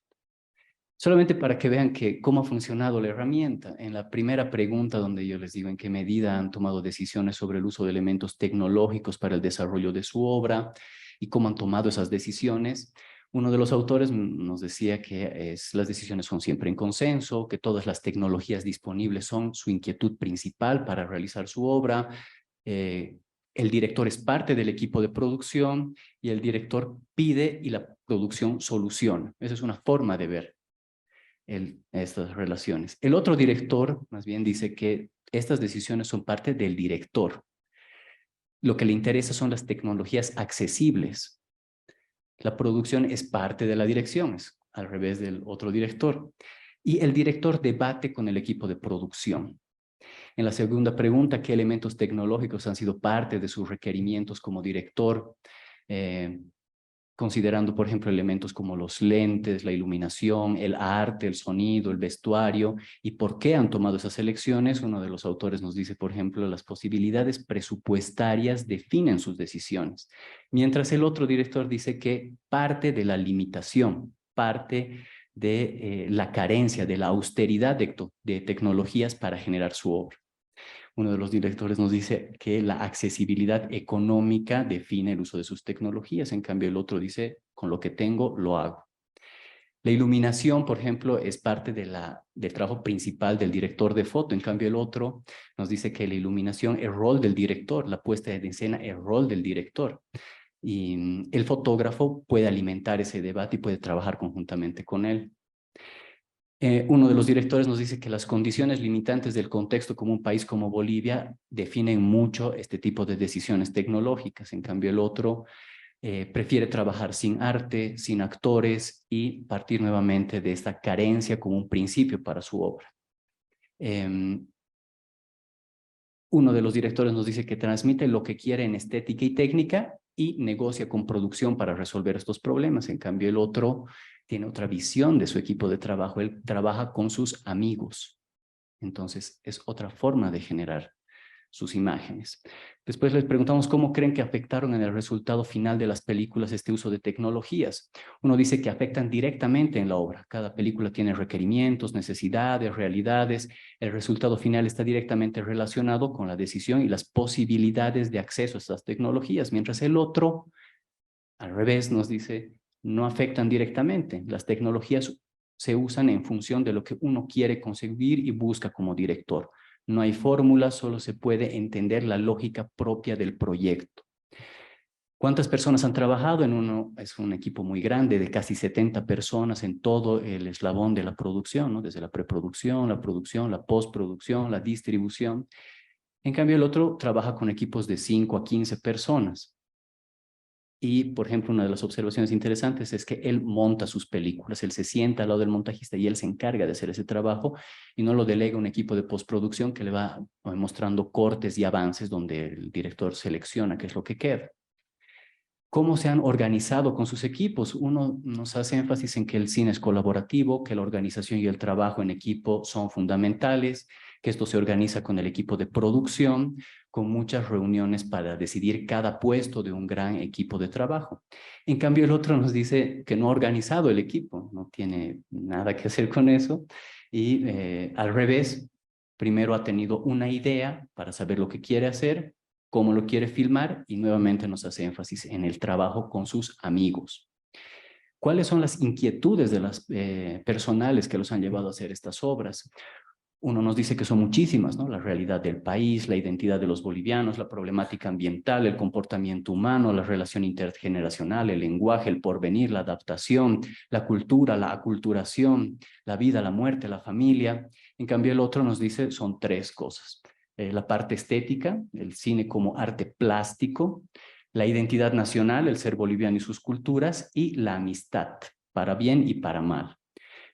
Solamente para que vean cómo ha funcionado la herramienta. En la primera pregunta, donde yo les digo en qué medida han tomado decisiones sobre el uso de elementos tecnológicos para el desarrollo de su obra y cómo han tomado esas decisiones, uno de los autores nos decía que las decisiones son siempre en consenso, que todas las tecnologías disponibles son su inquietud principal para realizar su obra. El director es parte del equipo de producción y el director pide y la producción soluciona. Esa es una forma de ver estas relaciones. El otro director más bien dice que estas decisiones son parte del director. Lo que le interesa son las tecnologías accesibles. La producción es parte de la dirección, es al revés del otro director. Y el director debate con el equipo de producción. En la segunda pregunta, ¿qué elementos tecnológicos han sido parte de sus requerimientos como director? Considerando, por ejemplo, elementos como los lentes, la iluminación, el arte, el sonido, el vestuario, y por qué han tomado esas elecciones. Uno de los autores nos dice, por ejemplo, las posibilidades presupuestarias definen sus decisiones, mientras el otro director dice que parte de la limitación, parte de la carencia, de la austeridad de tecnologías para generar su obra. Uno de los directores nos dice que la accesibilidad económica define el uso de sus tecnologías. En cambio, el otro dice, con lo que tengo, lo hago. La iluminación, por ejemplo, es parte del trabajo principal del director de foto. En cambio, el otro nos dice que la iluminación es rol del director, la puesta en escena es rol del director. Y el fotógrafo puede alimentar ese debate y puede trabajar conjuntamente con él. Uno de los directores nos dice que las condiciones limitantes del contexto como un país como Bolivia definen mucho este tipo de decisiones tecnológicas. En cambio, el otro prefiere trabajar sin arte, sin actores y partir nuevamente de esta carencia como un principio para su obra. Uno de los directores nos dice que transmite lo que quiere en estética y técnica y negocia con producción para resolver estos problemas. En cambio, el otro tiene otra visión de su equipo de trabajo. Él trabaja con sus amigos. Entonces, es otra forma de generar sus imágenes. Después les preguntamos cómo creen que afectaron en el resultado final de las películas este uso de tecnologías. Uno dice que afectan directamente en la obra. Cada película tiene requerimientos, necesidades, realidades. El resultado final está directamente relacionado con la decisión y las posibilidades de acceso a estas tecnologías, mientras el otro, al revés, nos dice, no afectan directamente. Las tecnologías se usan en función de lo que uno quiere conseguir y busca como director. No hay fórmula, solo se puede entender la lógica propia del proyecto. ¿Cuántas personas han trabajado en uno? Es un equipo muy grande de casi 70 personas en todo el eslabón de la producción, ¿no? Desde la preproducción, la producción, la postproducción, la distribución. En cambio, el otro trabaja con equipos de 5 a 15 personas. Y, por ejemplo, una de las observaciones interesantes es que él monta sus películas, él se sienta al lado del montajista y él se encarga de hacer ese trabajo y no lo delega un equipo de postproducción que le va mostrando cortes y avances donde el director selecciona qué es lo que queda. ¿Cómo se han organizado con sus equipos? Uno nos hace énfasis en que el cine es colaborativo, que la organización y el trabajo en equipo son fundamentales, que esto se organiza con el equipo de producción, con muchas reuniones para decidir cada puesto de un gran equipo de trabajo. En cambio, el otro nos dice que no ha organizado el equipo, no tiene nada que hacer con eso, y al revés, primero ha tenido una idea para saber lo que quiere hacer, cómo lo quiere filmar y nuevamente nos hace énfasis en el trabajo con sus amigos. ¿Cuáles son las inquietudes de las personales que los han llevado a hacer estas obras? Uno nos dice que son muchísimas, ¿no? La realidad del país, la identidad de los bolivianos, la problemática ambiental, el comportamiento humano, la relación intergeneracional, el lenguaje, el porvenir, la adaptación, la cultura, la aculturación, la vida, la muerte, la familia. En cambio, el otro nos dice son tres cosas. La parte estética, el cine como arte plástico, la identidad nacional, el ser boliviano y sus culturas, y la amistad, para bien y para mal.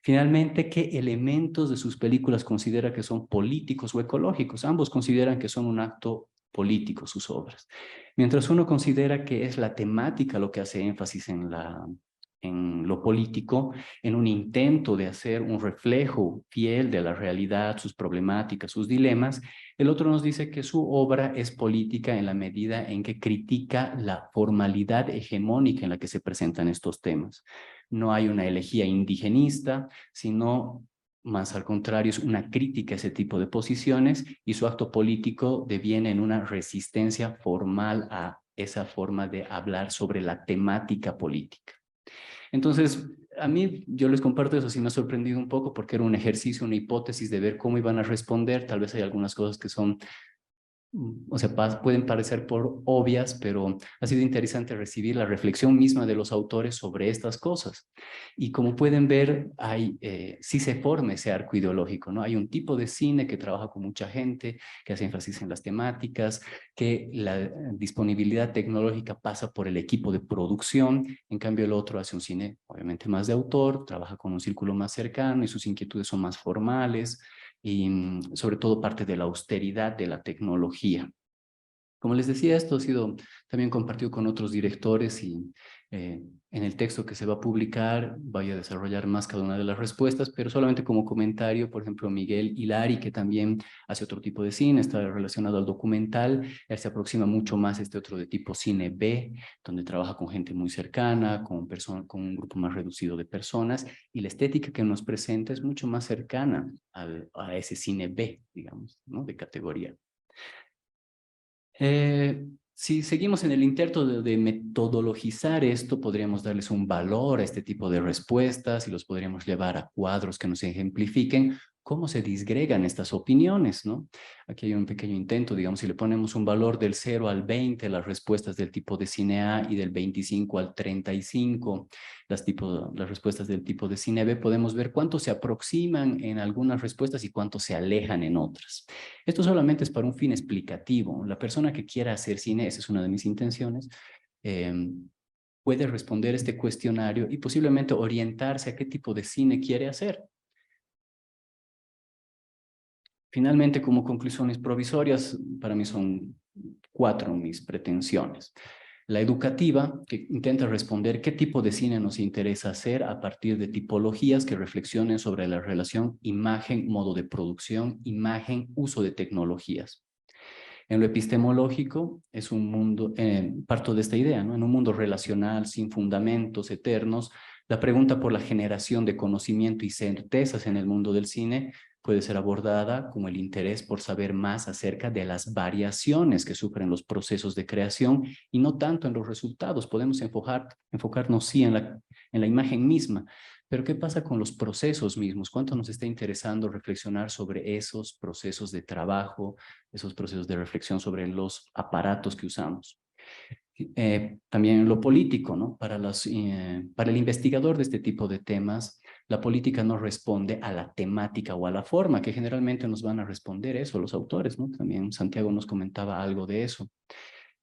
Finalmente, ¿qué elementos de sus películas considera que son políticos o ecológicos? Ambos consideran que son un acto político sus obras. Mientras uno considera que es la temática lo que hace énfasis en lo político, en un intento de hacer un reflejo fiel de la realidad, sus problemáticas, sus dilemas, el otro nos dice que su obra es política en la medida en que critica la formalidad hegemónica en la que se presentan estos temas. No hay una elegía indigenista, sino más al contrario, es una crítica a ese tipo de posiciones y su acto político deviene en una resistencia formal a esa forma de hablar sobre la temática política. Entonces, a mí, yo les comparto eso, sí me ha sorprendido un poco porque era un ejercicio, una hipótesis de ver cómo iban a responder. Tal vez hay algunas cosas que son, o sea, pueden parecer por obvias, pero ha sido interesante recibir la reflexión misma de los autores sobre estas cosas. Y como pueden ver, sí se forma ese arco ideológico, ¿no? Hay un tipo de cine que trabaja con mucha gente, que hace énfasis en las temáticas, que la disponibilidad tecnológica pasa por el equipo de producción, en cambio el otro hace un cine obviamente más de autor, trabaja con un círculo más cercano y sus inquietudes son más formales, y sobre todo parte de la austeridad de la tecnología. Como les decía, esto ha sido también compartido con otros directores y en el texto que se va a publicar voy a desarrollar más cada una de las respuestas, pero solamente como comentario, por ejemplo, Miguel Hilari, que también hace otro tipo de cine, está relacionado al documental, él se aproxima mucho más a este otro de tipo cine B, donde trabaja con gente muy cercana, con un grupo más reducido de personas, y la estética que nos presenta es mucho más cercana a ese cine B, digamos, ¿no? De categoría. Si seguimos en el intento de metodologizar esto, podríamos darles un valor a este tipo de respuestas y los podríamos llevar a cuadros que nos ejemplifiquen cómo se disgregan estas opiniones, ¿no? Aquí hay un pequeño intento, digamos, si le ponemos un valor del 0 al 20, las respuestas del tipo de cine A y del 25 al 35, las respuestas del tipo de cine B, podemos ver cuánto se aproximan en algunas respuestas y cuánto se alejan en otras. Esto solamente es para un fin explicativo. La persona que quiera hacer cine, esa es una de mis intenciones, puede responder este cuestionario y posiblemente orientarse a qué tipo de cine quiere hacer. Finalmente, como conclusiones provisorias, para mí son 4 mis pretensiones. La educativa, que intenta responder qué tipo de cine nos interesa hacer a partir de tipologías que reflexionen sobre la relación imagen, modo de producción, imagen, uso de tecnologías. En lo epistemológico es un mundo, parto de esta idea, ¿no? En un mundo relacional, sin fundamentos eternos, la pregunta por la generación de conocimiento y certezas en el mundo del cine puede ser abordada como el interés por saber más acerca de las variaciones que sufren los procesos de creación y no tanto en los resultados. Podemos enfocarnos sí en la imagen misma, pero ¿qué pasa con los procesos mismos? ¿Cuánto nos está interesando reflexionar sobre esos procesos de trabajo, esos procesos de reflexión sobre los aparatos que usamos? También lo político, ¿no? Para el investigador de este tipo de temas, la política no responde a la temática o a la forma, que generalmente nos van a responder eso los autores, ¿no? También Santiago nos comentaba algo de eso.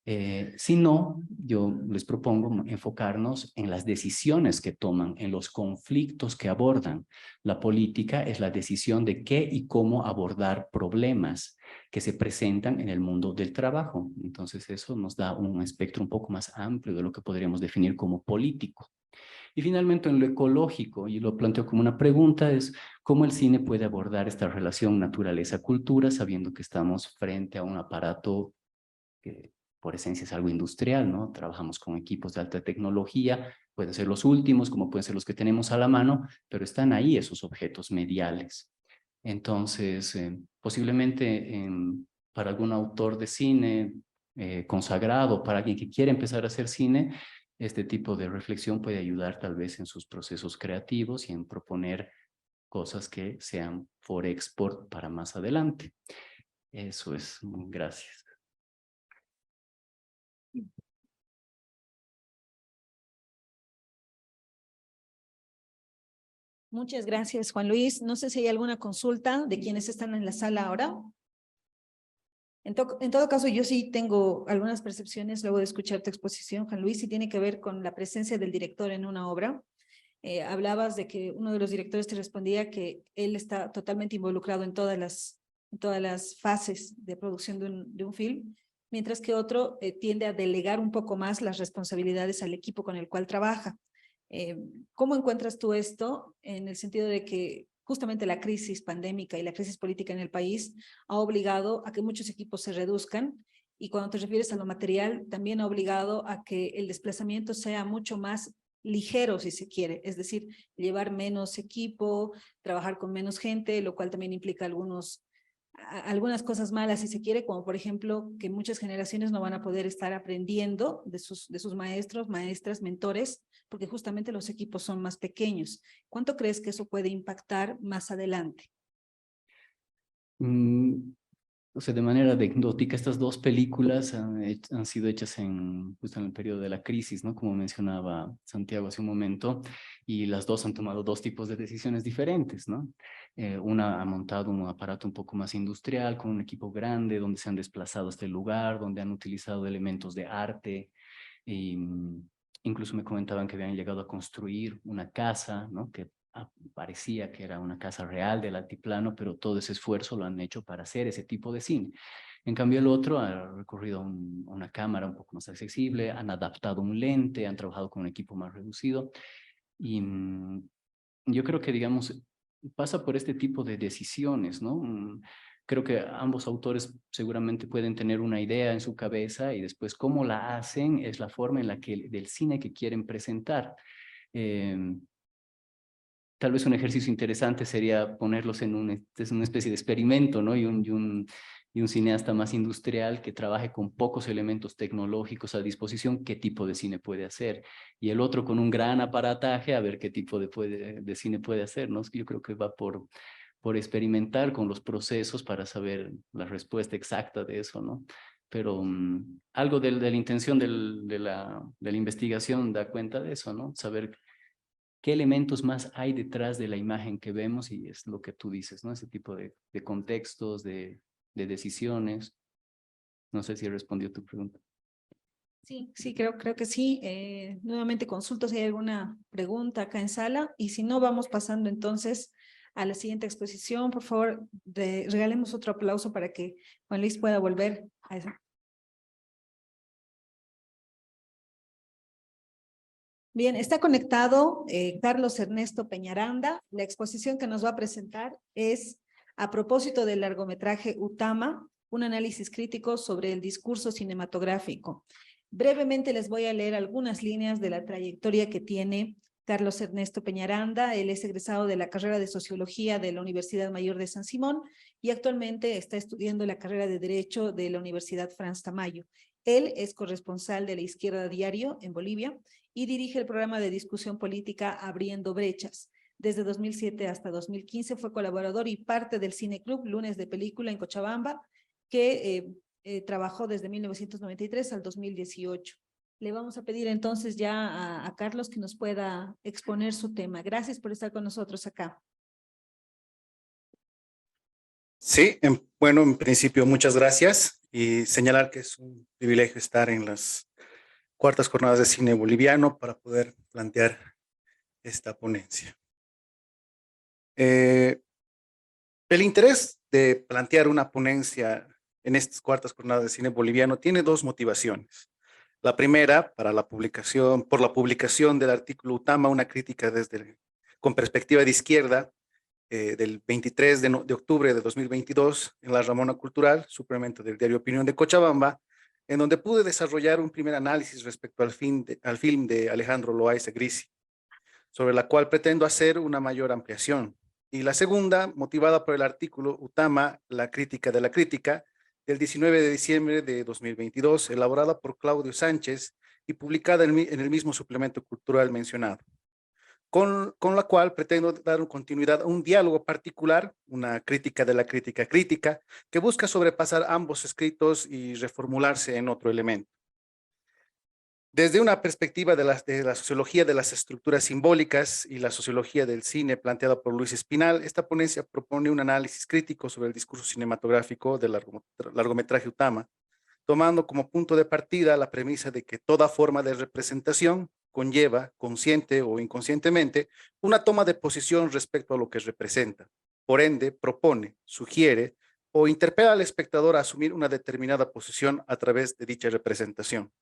Si no, yo les propongo enfocarnos en las decisiones que toman, en los conflictos que abordan. La política es la decisión de qué y cómo abordar problemas que se presentan en el mundo del trabajo. Entonces eso nos da un espectro un poco más amplio de lo que podríamos definir como político. Y finalmente en lo ecológico, y lo planteo como una pregunta, es cómo el cine puede abordar esta relación naturaleza-cultura, sabiendo que estamos frente a un aparato que por esencia es algo industrial, ¿no? Trabajamos con equipos de alta tecnología, pueden ser los últimos, como pueden ser los que tenemos a la mano, pero están ahí esos objetos mediales. Entonces, posiblemente para algún autor de cine consagrado, para alguien que quiere empezar a hacer cine, este tipo de reflexión puede ayudar tal vez en sus procesos creativos y en proponer cosas que sean for export para más adelante. Eso es. Gracias. Muchas gracias, Juan Luis. No sé si hay alguna consulta de quienes están en la sala ahora. En todo caso, yo sí tengo algunas percepciones luego de escuchar tu exposición, Juan Luis, y tiene que ver con la presencia del director en una obra. Hablabas de que uno de los directores te respondía que él está totalmente involucrado en todas las fases de producción de un film, mientras que otro tiende a delegar un poco más las responsabilidades al equipo con el cual trabaja. ¿Cómo encuentras tú esto en el sentido de que justamente la crisis pandémica y la crisis política en el país ha obligado a que muchos equipos se reduzcan? Y cuando te refieres a lo material, también ha obligado a que el desplazamiento sea mucho más ligero, si se quiere, es decir, llevar menos equipo, trabajar con menos gente, lo cual también implica algunas cosas malas, si se quiere, como por ejemplo que muchas generaciones no van a poder estar aprendiendo de sus maestros, maestras, mentores, porque justamente los equipos son más pequeños. ¿Cuánto crees que eso puede impactar más adelante? O sea, de manera anecdótica, estas dos películas han sido hechas justo en el periodo de la crisis, ¿no? Como mencionaba Santiago hace un momento, y las dos han tomado dos tipos de decisiones diferentes, ¿no? Una ha montado un aparato un poco más industrial, con un equipo grande, donde se han desplazado a este lugar, donde han utilizado elementos de arte, y incluso me comentaban que habían llegado a construir una casa, ¿no? Que parecía que era una casa real del altiplano, pero todo ese esfuerzo lo han hecho para hacer ese tipo de cine. En cambio, el otro ha recurrido a una cámara un poco más accesible, han adaptado un lente, han trabajado con un equipo más reducido. Y yo creo que, digamos, pasa por este tipo de decisiones, ¿no? Creo que ambos autores seguramente pueden tener una idea en su cabeza y después cómo la hacen es la forma en la que del cine que quieren presentar. Tal vez un ejercicio interesante sería ponerlos en una especie de experimento, ¿no? Y un cineasta más industrial que trabaje con pocos elementos tecnológicos a disposición, qué tipo de cine puede hacer. Y el otro con un gran aparataje, a ver qué tipo de cine puede hacer, ¿no? Yo creo que va por experimentar con los procesos para saber la respuesta exacta de eso, ¿no? Pero algo de la intención de la investigación da cuenta de eso, ¿no? Saber qué elementos más hay detrás de la imagen que vemos, y es lo que tú dices, ¿no? Ese tipo de contextos, de decisiones. No sé si respondió tu pregunta. Sí, creo que sí. Nuevamente consulto si hay alguna pregunta acá en sala, y si no, vamos pasando entonces a la siguiente exposición. Por favor, regalemos otro aplauso para que Juan Luis pueda volver a esa. Bien, está conectado Carlos Ernesto Peñaranda. La exposición que nos va a presentar es a propósito del largometraje Utama, un análisis crítico sobre el discurso cinematográfico. Brevemente les voy a leer algunas líneas de la trayectoria que tiene Carlos Ernesto Peñaranda. Él es egresado de la carrera de Sociología de la Universidad Mayor de San Simón y actualmente está estudiando la carrera de Derecho de la Universidad Franz Tamayo. Él es corresponsal de La Izquierda Diario en Bolivia y dirige el programa de discusión política Abriendo Brechas. Desde 2007 hasta 2015 fue colaborador y parte del Cine Club Lunes de Película en Cochabamba, que trabajó desde 1993 al 2018. Le vamos a pedir entonces ya a Carlos que nos pueda exponer su tema. Gracias por estar con nosotros acá. Sí, bueno, en principio muchas gracias. y señalar que es un privilegio estar en las cuartas jornadas de cine boliviano para poder plantear esta ponencia. El interés de plantear una ponencia en estas cuartas jornadas de cine boliviano tiene dos motivaciones. La primera, por la publicación del artículo Utama, una crítica con perspectiva de izquierda, del 23 de octubre de 2022 en la Ramona Cultural, suplemento del diario Opinión de Cochabamba, en donde pude desarrollar un primer análisis respecto al film de Alejandro Loaiza Grisi, sobre la cual pretendo hacer una mayor ampliación. Y la segunda, motivada por el artículo Utama, la crítica de la crítica, del 19 de diciembre de 2022, elaborada por Claudio Sánchez y publicada en el mismo suplemento cultural mencionado, con la cual pretendo dar continuidad a un diálogo particular, una crítica de la crítica crítica, que busca sobrepasar ambos escritos y reformularse en otro elemento. Desde una perspectiva de la sociología de las estructuras simbólicas y la sociología del cine planteada por Luis Espinal, esta ponencia propone un análisis crítico sobre el discurso cinematográfico del largometraje Utama, tomando como punto de partida la premisa de que toda forma de representación conlleva, consciente o inconscientemente, una toma de posición respecto a lo que representa. Por ende, propone, sugiere o interpela al espectador a asumir una determinada posición a través de dicha representación.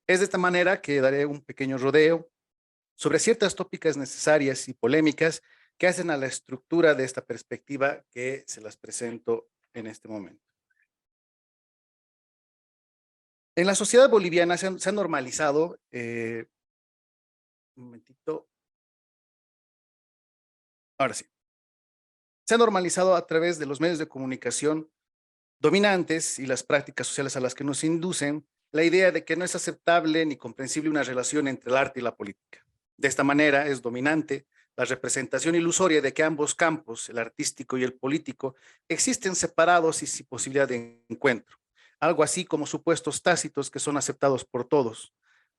Es de esta manera que daré un pequeño rodeo sobre ciertas tópicas necesarias y polémicas que hacen a la estructura de esta perspectiva que se las presento en este momento. En la sociedad boliviana se ha normalizado, un momentito, ahora sí, se ha normalizado a través de los medios de comunicación dominantes y las prácticas sociales a las que nos inducen la idea de que no es aceptable ni comprensible una relación entre el arte y la política. De esta manera es dominante la representación ilusoria de que ambos campos, el artístico y el político, existen separados y sin posibilidad de encuentro. Algo así como supuestos tácitos que son aceptados por todos,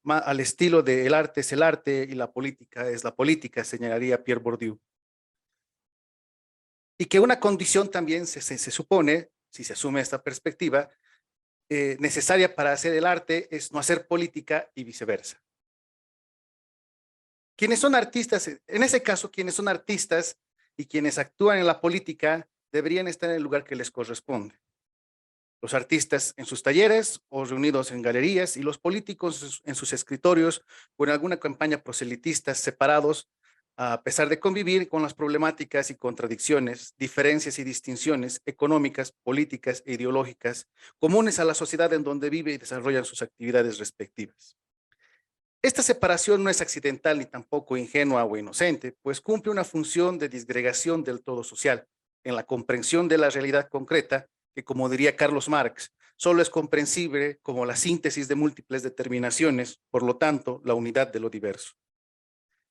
al estilo de el arte es el arte y la política es la política, señalaría Pierre Bourdieu. Y que una condición también se supone, si se asume esta perspectiva, necesaria para hacer el arte es no hacer política y viceversa. Quienes son artistas, en ese caso, quienes son artistas y quienes actúan en la política deberían estar en el lugar que les corresponde. Los artistas en sus talleres o reunidos en galerías y los políticos en sus escritorios o en alguna campaña proselitista separados, a pesar de convivir con las problemáticas y contradicciones, diferencias y distinciones económicas, políticas e ideológicas comunes a la sociedad en donde vive y desarrollan sus actividades respectivas. Esta separación no es accidental ni tampoco ingenua o inocente, pues cumple una función de disgregación del todo social, en la comprensión de la realidad concreta, que como diría Carlos Marx, solo es comprensible como la síntesis de múltiples determinaciones, por lo tanto, la unidad de lo diverso.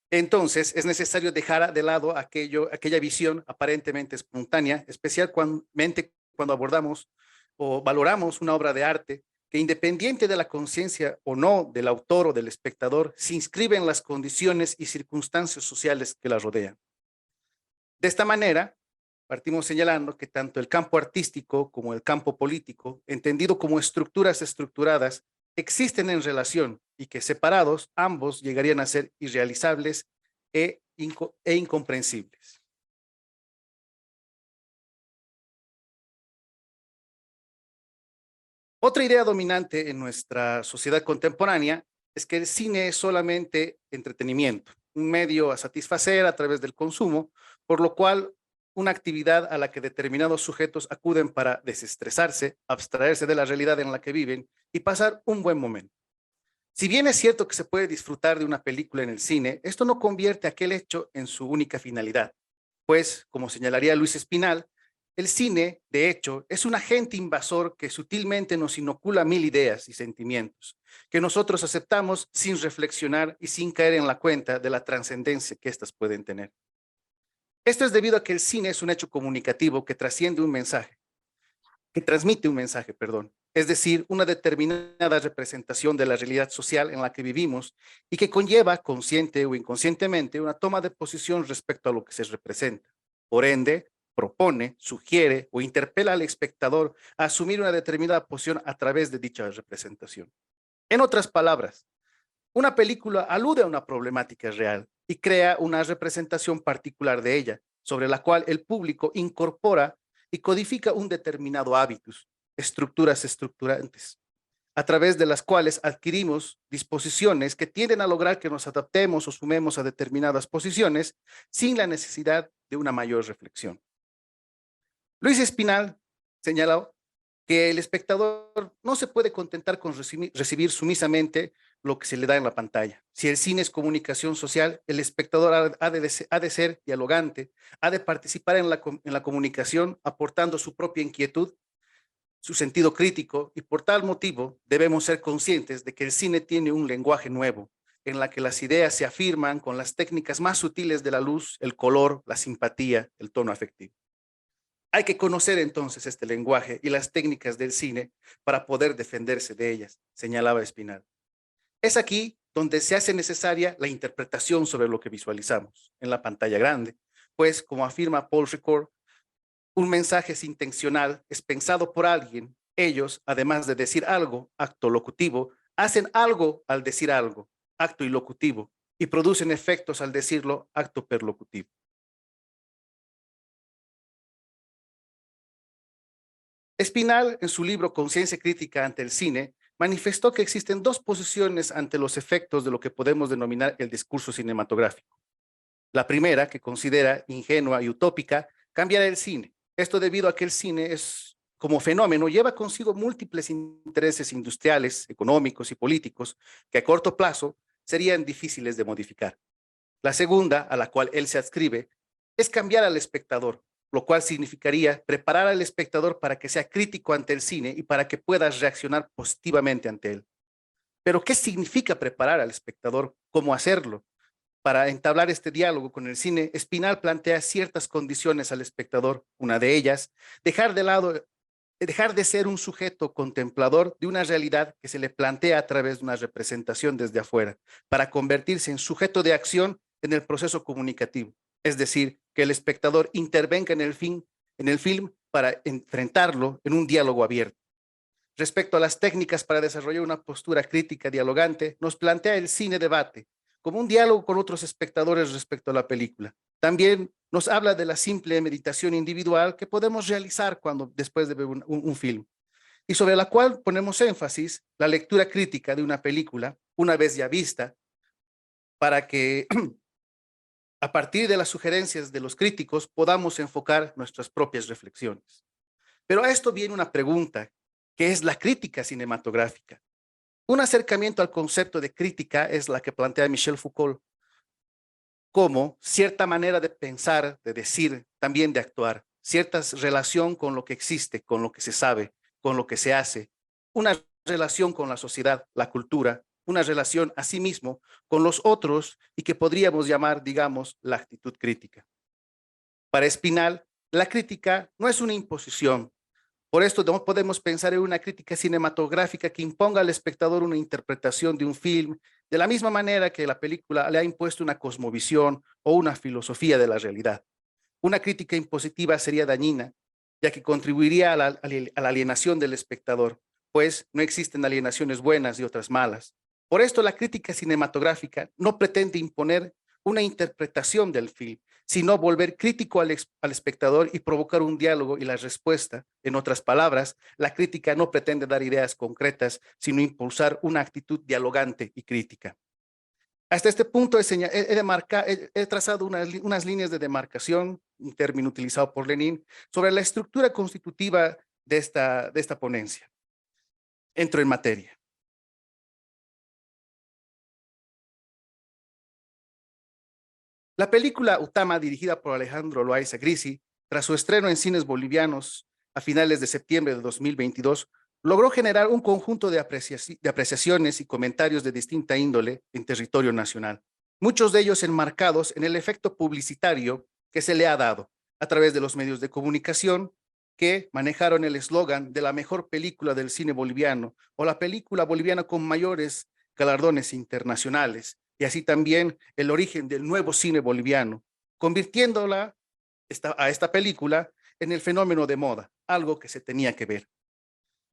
Entonces, es necesario dejar de lado aquella visión aparentemente espontánea, especialmente cuando abordamos o valoramos una obra de arte que, independiente de la conciencia o no del autor o del espectador, se inscribe en las condiciones y circunstancias sociales que la rodean. De esta manera, partimos señalando que tanto el campo artístico como el campo político, entendido como estructuras estructuradas, existen en relación y que separados ambos llegarían a ser irrealizables e incomprensibles. Otra idea dominante en nuestra sociedad contemporánea es que el cine es solamente entretenimiento, un medio a satisfacer a través del consumo, por lo cual una actividad a la que determinados sujetos acuden para desestresarse, abstraerse de la realidad en la que viven y pasar un buen momento. Si bien es cierto que se puede disfrutar de una película en el cine, esto no convierte aquel hecho en su única finalidad, pues, como señalaría Luis Espinal, el cine, de hecho, es un agente invasor que sutilmente nos inocula mil ideas y sentimientos, que nosotros aceptamos sin reflexionar y sin caer en la cuenta de la trascendencia que éstas pueden tener. Esto es debido a que el cine es un hecho comunicativo que transmite un mensaje, es decir, una determinada representación de la realidad social en la que vivimos y que conlleva, consciente o inconscientemente, una toma de posición respecto a lo que se representa. Por ende, propone, sugiere o interpela al espectador a asumir una determinada posición a través de dicha representación. En otras palabras, una película alude a una problemática real y crea una representación particular de ella, sobre la cual el público incorpora y codifica un determinado hábitus, estructuras estructurantes, a través de las cuales adquirimos disposiciones que tienden a lograr que nos adaptemos o sumemos a determinadas posiciones sin la necesidad de una mayor reflexión. Luis Espinal señaló que el espectador no se puede contentar con recibir sumisamente lo que se le da en la pantalla. Si el cine es comunicación social, el espectador ha de ser dialogante, ha de participar en la comunicación aportando su propia inquietud, su sentido crítico, y por tal motivo debemos ser conscientes de que el cine tiene un lenguaje nuevo, en la que las ideas se afirman con las técnicas más sutiles de la luz, el color, la simpatía, el tono afectivo. Hay que conocer entonces este lenguaje y las técnicas del cine para poder defenderse de ellas, señalaba Espinal. Es aquí donde se hace necesaria la interpretación sobre lo que visualizamos en la pantalla grande, pues, como afirma Paul Ricoeur, un mensaje es intencional, es pensado por alguien. Ellos, además de decir algo, acto locutivo, hacen algo al decir algo, acto ilocutivo, y producen efectos al decirlo, acto perlocutivo. Espinal, en su libro Conciencia crítica ante el cine, manifestó que existen dos posiciones ante los efectos de lo que podemos denominar el discurso cinematográfico. La primera, que considera ingenua y utópica, cambiar el cine. Esto debido a que el cine como fenómeno lleva consigo múltiples intereses industriales, económicos y políticos que a corto plazo serían difíciles de modificar. La segunda, a la cual él se adscribe, es cambiar al espectador, lo cual significaría preparar al espectador para que sea crítico ante el cine y para que pueda reaccionar positivamente ante él. Pero, ¿qué significa preparar al espectador? ¿Cómo hacerlo? Para entablar este diálogo con el cine, Espinal plantea ciertas condiciones al espectador. Una de ellas, dejar de ser un sujeto contemplador de una realidad que se le plantea a través de una representación desde afuera, para convertirse en sujeto de acción en el proceso comunicativo. Es decir, que el espectador intervenga en el film para enfrentarlo en un diálogo abierto. Respecto a las técnicas para desarrollar una postura crítica dialogante, nos plantea el cine debate como un diálogo con otros espectadores respecto a la película. También nos habla de la simple meditación individual que podemos realizar después de ver un film, y sobre la cual ponemos énfasis la lectura crítica de una película, una vez ya vista, para que a partir de las sugerencias de los críticos podamos enfocar nuestras propias reflexiones. Pero a esto viene una pregunta, que es la crítica cinematográfica. Un acercamiento al concepto de crítica es la que plantea Michel Foucault como cierta manera de pensar, de decir, también de actuar, cierta relación con lo que existe, con lo que se sabe, con lo que se hace, una relación con la sociedad, la cultura, una relación a sí mismo con los otros y que podríamos llamar, digamos, la actitud crítica. Para Espinal, la crítica no es una imposición. Por esto no podemos pensar en una crítica cinematográfica que imponga al espectador una interpretación de un film, de la misma manera que la película le ha impuesto una cosmovisión o una filosofía de la realidad. Una crítica impositiva sería dañina, ya que contribuiría a la alienación del espectador, pues no existen alienaciones buenas y otras malas. Por esto la crítica cinematográfica no pretende imponer una interpretación del film, sino volver crítico al espectador y provocar un diálogo y la respuesta. En otras palabras, la crítica no pretende dar ideas concretas, sino impulsar una actitud dialogante y crítica. Hasta este punto he trazado unas líneas de demarcación, un término utilizado por Lenin, sobre la estructura constitutiva de esta ponencia. Entro en materia. La película Utama, dirigida por Alejandro Loaiza Grisi, tras su estreno en cines bolivianos a finales de septiembre de 2022, logró generar un conjunto de apreciaciones y comentarios de distinta índole en territorio nacional, muchos de ellos enmarcados en el efecto publicitario que se le ha dado a través de los medios de comunicación que manejaron el eslogan de la mejor película del cine boliviano o la película boliviana con mayores galardones internacionales, y así también el origen del nuevo cine boliviano, convirtiéndola a esta película en el fenómeno de moda, algo que se tenía que ver.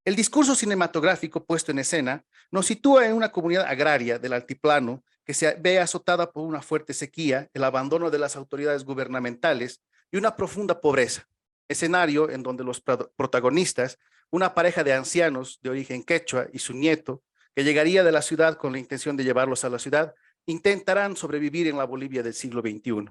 El discurso cinematográfico puesto en escena nos sitúa en una comunidad agraria del altiplano que se ve azotada por una fuerte sequía, el abandono de las autoridades gubernamentales y una profunda pobreza, escenario en donde los protagonistas, una pareja de ancianos de origen quechua y su nieto, que llegaría de la ciudad con la intención de llevarlos a la ciudad, intentarán sobrevivir en la Bolivia del siglo XXI.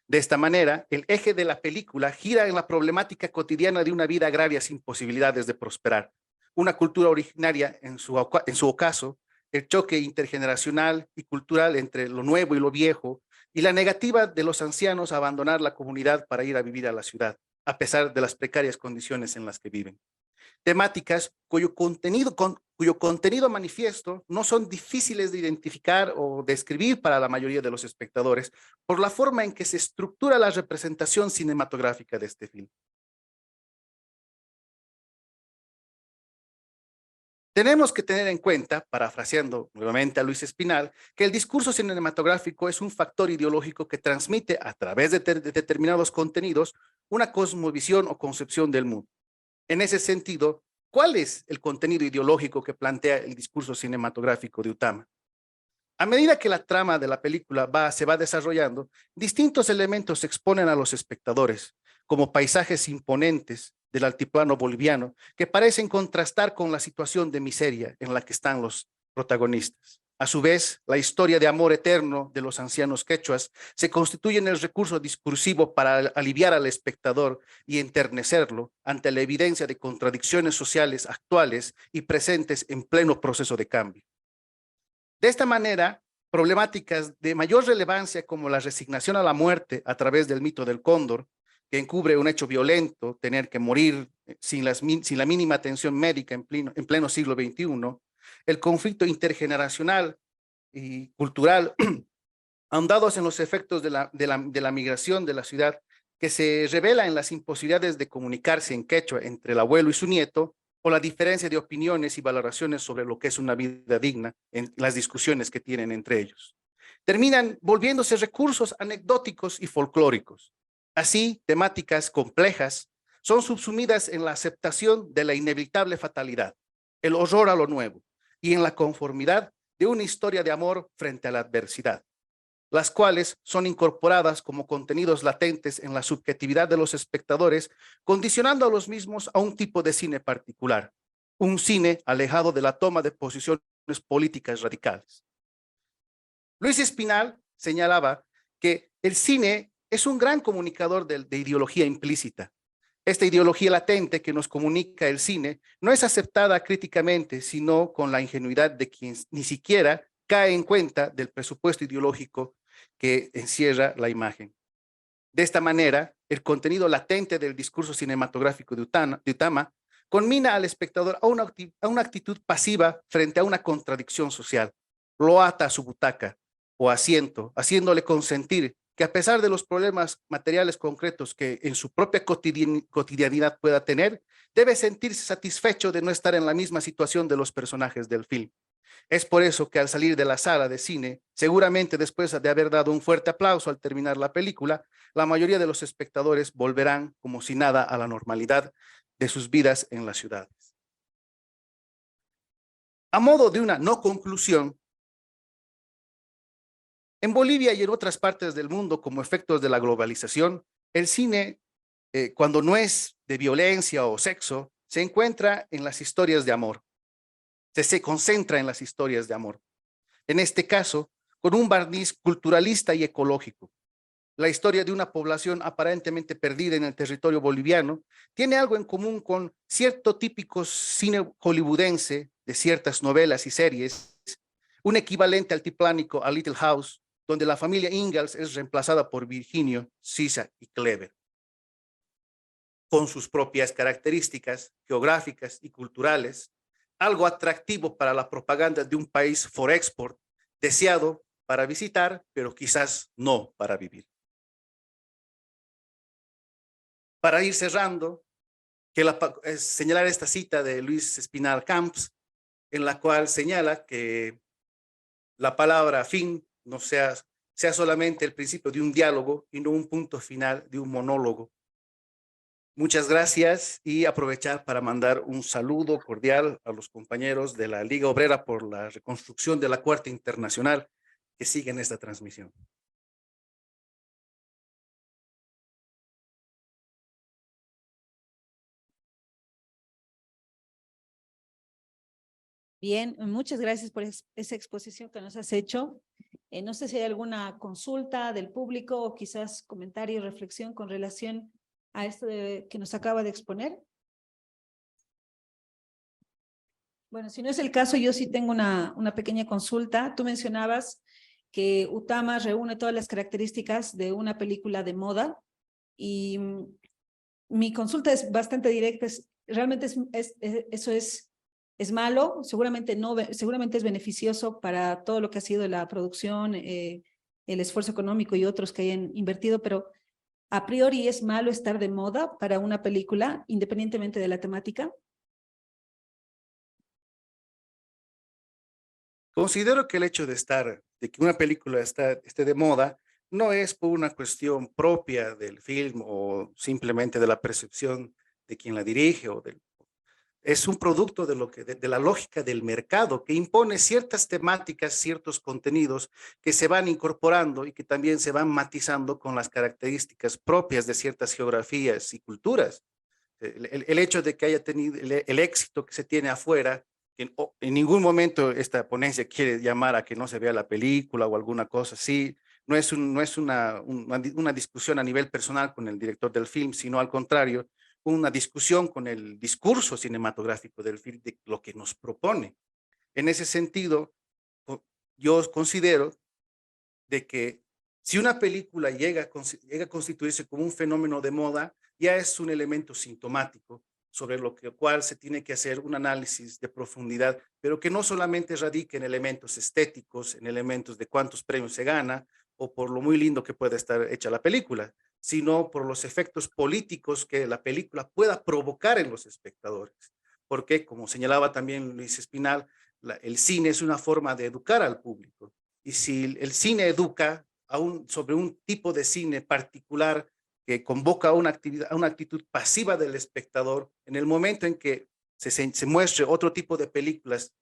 De esta manera, el eje de la película gira en la problemática cotidiana de una vida agraria sin posibilidades de prosperar, una cultura originaria, en su ocaso, el choque intergeneracional y cultural entre lo nuevo y lo viejo, y la negativa de los ancianos a abandonar la comunidad para ir a vivir a la ciudad, a pesar de las precarias condiciones en las que viven. Temáticas cuyo contenido manifiesto no son difíciles de identificar o describir para la mayoría de los espectadores por la forma en que se estructura la representación cinematográfica de este film. Tenemos que tener en cuenta, parafraseando nuevamente a Luis Espinal, que el discurso cinematográfico es un factor ideológico que transmite a través de determinados contenidos una cosmovisión o concepción del mundo. En ese sentido, ¿cuál es el contenido ideológico que plantea el discurso cinematográfico de Utama? A medida que la trama de la película se va desarrollando, distintos elementos se exponen a los espectadores, como paisajes imponentes del altiplano boliviano, que parecen contrastar con la situación de miseria en la que están los protagonistas. A su vez, la historia de amor eterno de los ancianos quechuas se constituye en el recurso discursivo para aliviar al espectador y enternecerlo ante la evidencia de contradicciones sociales actuales y presentes en pleno proceso de cambio. De esta manera, problemáticas de mayor relevancia como la resignación a la muerte a través del mito del cóndor, que encubre un hecho violento, tener que morir sin la mínima atención médica en pleno siglo XXI, el conflicto intergeneracional y cultural, ahondados en los efectos de la migración de la ciudad, que se revela en las imposibilidades de comunicarse en quechua entre el abuelo y su nieto, o la diferencia de opiniones y valoraciones sobre lo que es una vida digna en las discusiones que tienen entre ellos. Terminan volviéndose recursos anecdóticos y folclóricos. Así, temáticas complejas son subsumidas en la aceptación de la inevitable fatalidad, el horror a lo nuevo y en la conformidad de una historia de amor frente a la adversidad, las cuales son incorporadas como contenidos latentes en la subjetividad de los espectadores, condicionando a los mismos a un tipo de cine particular, un cine alejado de la toma de posiciones políticas radicales. Luis Espinal señalaba que el cine es un gran comunicador de ideología implícita. Esta ideología latente que nos comunica el cine no es aceptada críticamente, sino con la ingenuidad de quien ni siquiera cae en cuenta del presupuesto ideológico que encierra la imagen. De esta manera, el contenido latente del discurso cinematográfico de Utama conmina al espectador a una actitud pasiva frente a una contradicción social. Lo ata a su butaca o asiento, haciéndole consentir que a pesar de los problemas materiales concretos que en su propia cotidianidad pueda tener, debe sentirse satisfecho de no estar en la misma situación de los personajes del film. Es por eso que al salir de la sala de cine, seguramente después de haber dado un fuerte aplauso al terminar la película, la mayoría de los espectadores volverán como si nada a la normalidad de sus vidas en las ciudades. A modo de una no conclusión, en Bolivia y en otras partes del mundo, como efectos de la globalización, el cine, cuando no es de violencia o sexo, se encuentra en las historias de amor. Se concentra en las historias de amor. En este caso, con un barniz culturalista y ecológico. La historia de una población aparentemente perdida en el territorio boliviano tiene algo en común con cierto típico cine hollywoodense de ciertas novelas y series, un equivalente altiplánico a Little House, donde la familia Ingalls es reemplazada por Virginio, Sisa y Clever, con sus propias características geográficas y culturales, algo atractivo para la propaganda de un país for export, deseado para visitar, pero quizás no para vivir. Para ir cerrando, señalar esta cita de Luis Espinal Camps, en la cual señala que la palabra fin no se ha sea solamente el principio de un diálogo y no un punto final de un monólogo. Muchas gracias y aprovechar para mandar un saludo cordial a los compañeros de la Liga Obrera por la reconstrucción de la Cuarta Internacional que siguen esta transmisión. Bien, muchas gracias por esa exposición que nos has hecho. No sé si hay alguna consulta del público o quizás comentario y reflexión con relación a esto que nos acaba de exponer. Bueno, si no es el caso, yo sí tengo una pequeña consulta. Tú mencionabas que Utama reúne todas las características de una película de moda y mi consulta es bastante directa. ¿Realmente eso es malo? Seguramente no, seguramente es beneficioso para todo lo que ha sido la producción, el esfuerzo económico y otros que hayan invertido, pero a priori es malo estar de moda para una película, independientemente de la temática. Considero que el hecho de que una película esté de moda, no es por una cuestión propia del film o simplemente de la percepción de quien la dirige es un producto de la lógica del mercado que impone ciertas temáticas, ciertos contenidos que se van incorporando y que también se van matizando con las características propias de ciertas geografías y culturas. El hecho de que haya tenido el éxito que se tiene afuera, que en ningún momento esta ponencia quiere llamar a que no se vea la película o alguna cosa así, no es una discusión a nivel personal con el director del film, sino al contrario, una discusión con el discurso cinematográfico del film, de lo que nos propone. En ese sentido, yo considero de que si una película llega a constituirse como un fenómeno de moda, ya es un elemento sintomático sobre lo cual se tiene que hacer un análisis de profundidad, pero que no solamente radique en elementos estéticos, en elementos de cuántos premios se gana, o por lo muy lindo que pueda estar hecha la película, sino por los efectos políticos que la película pueda provocar en los espectadores. Porque, como señalaba también Luis Espinal, el cine es una forma de educar al público. Y si el cine educa sobre un tipo de cine particular que convoca a una actitud pasiva del espectador, en el momento en que se muestre otro tipo de películas,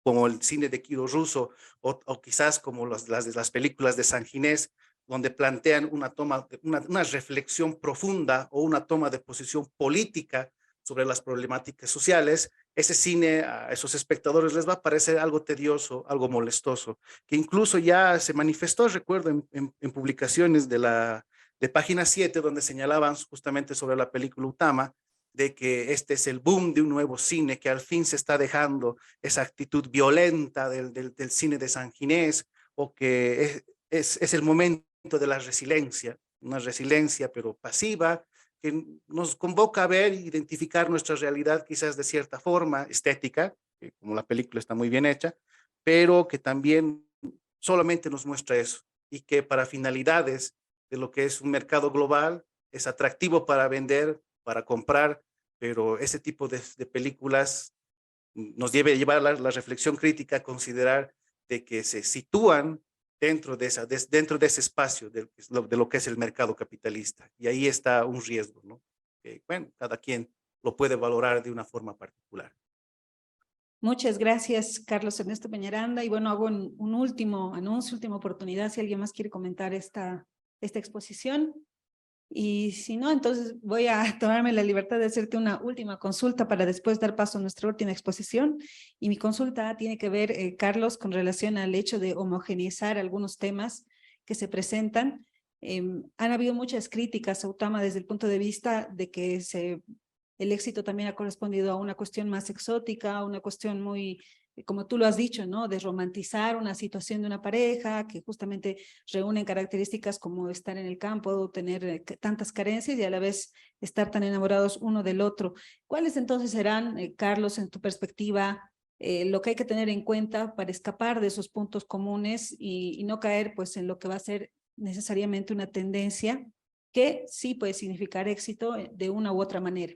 como el cine de Kiro Russo, o quizás como las películas de San Ginés, donde plantean una reflexión profunda o una toma de posición política sobre las problemáticas sociales, ese cine a esos espectadores les va a parecer algo tedioso, algo molestoso, que incluso ya se manifestó, recuerdo, en publicaciones de Página 7, donde señalaban justamente sobre la película Utama, de que este es el boom de un nuevo cine, que al fin se está dejando esa actitud violenta del cine de San Ginés, o que es el momento de la resiliencia, una resiliencia pero pasiva, que nos convoca a ver e identificar nuestra realidad quizás de cierta forma estética, como la película está muy bien hecha, pero que también solamente nos muestra eso, y que para finalidades de lo que es un mercado global es atractivo para vender, para comprar, pero ese tipo de películas nos debe llevar la reflexión crítica a considerar de que se sitúan dentro de ese espacio de lo que es el mercado capitalista. Y ahí está un riesgo, ¿no? Bueno, cada quien lo puede valorar de una forma particular. Muchas gracias, Carlos Ernesto Peñaranda. Y bueno, hago un último anuncio, última oportunidad, si alguien más quiere comentar esta exposición. Y si no, entonces voy a tomarme la libertad de hacerte una última consulta para después dar paso a nuestra última exposición. Y mi consulta tiene que ver, Carlos, con relación al hecho de homogeneizar algunos temas que se presentan. Han habido muchas críticas a Utama desde el punto de vista de que el éxito también ha correspondido a una cuestión más exótica, a una cuestión muy, como tú lo has dicho, ¿no? De romantizar una situación de una pareja que justamente reúnen características como estar en el campo, tener tantas carencias y a la vez estar tan enamorados uno del otro. ¿Cuáles entonces serán, Carlos, en tu perspectiva, lo que hay que tener en cuenta para escapar de esos puntos comunes y no caer pues en lo que va a ser necesariamente una tendencia que sí puede significar éxito de una u otra manera?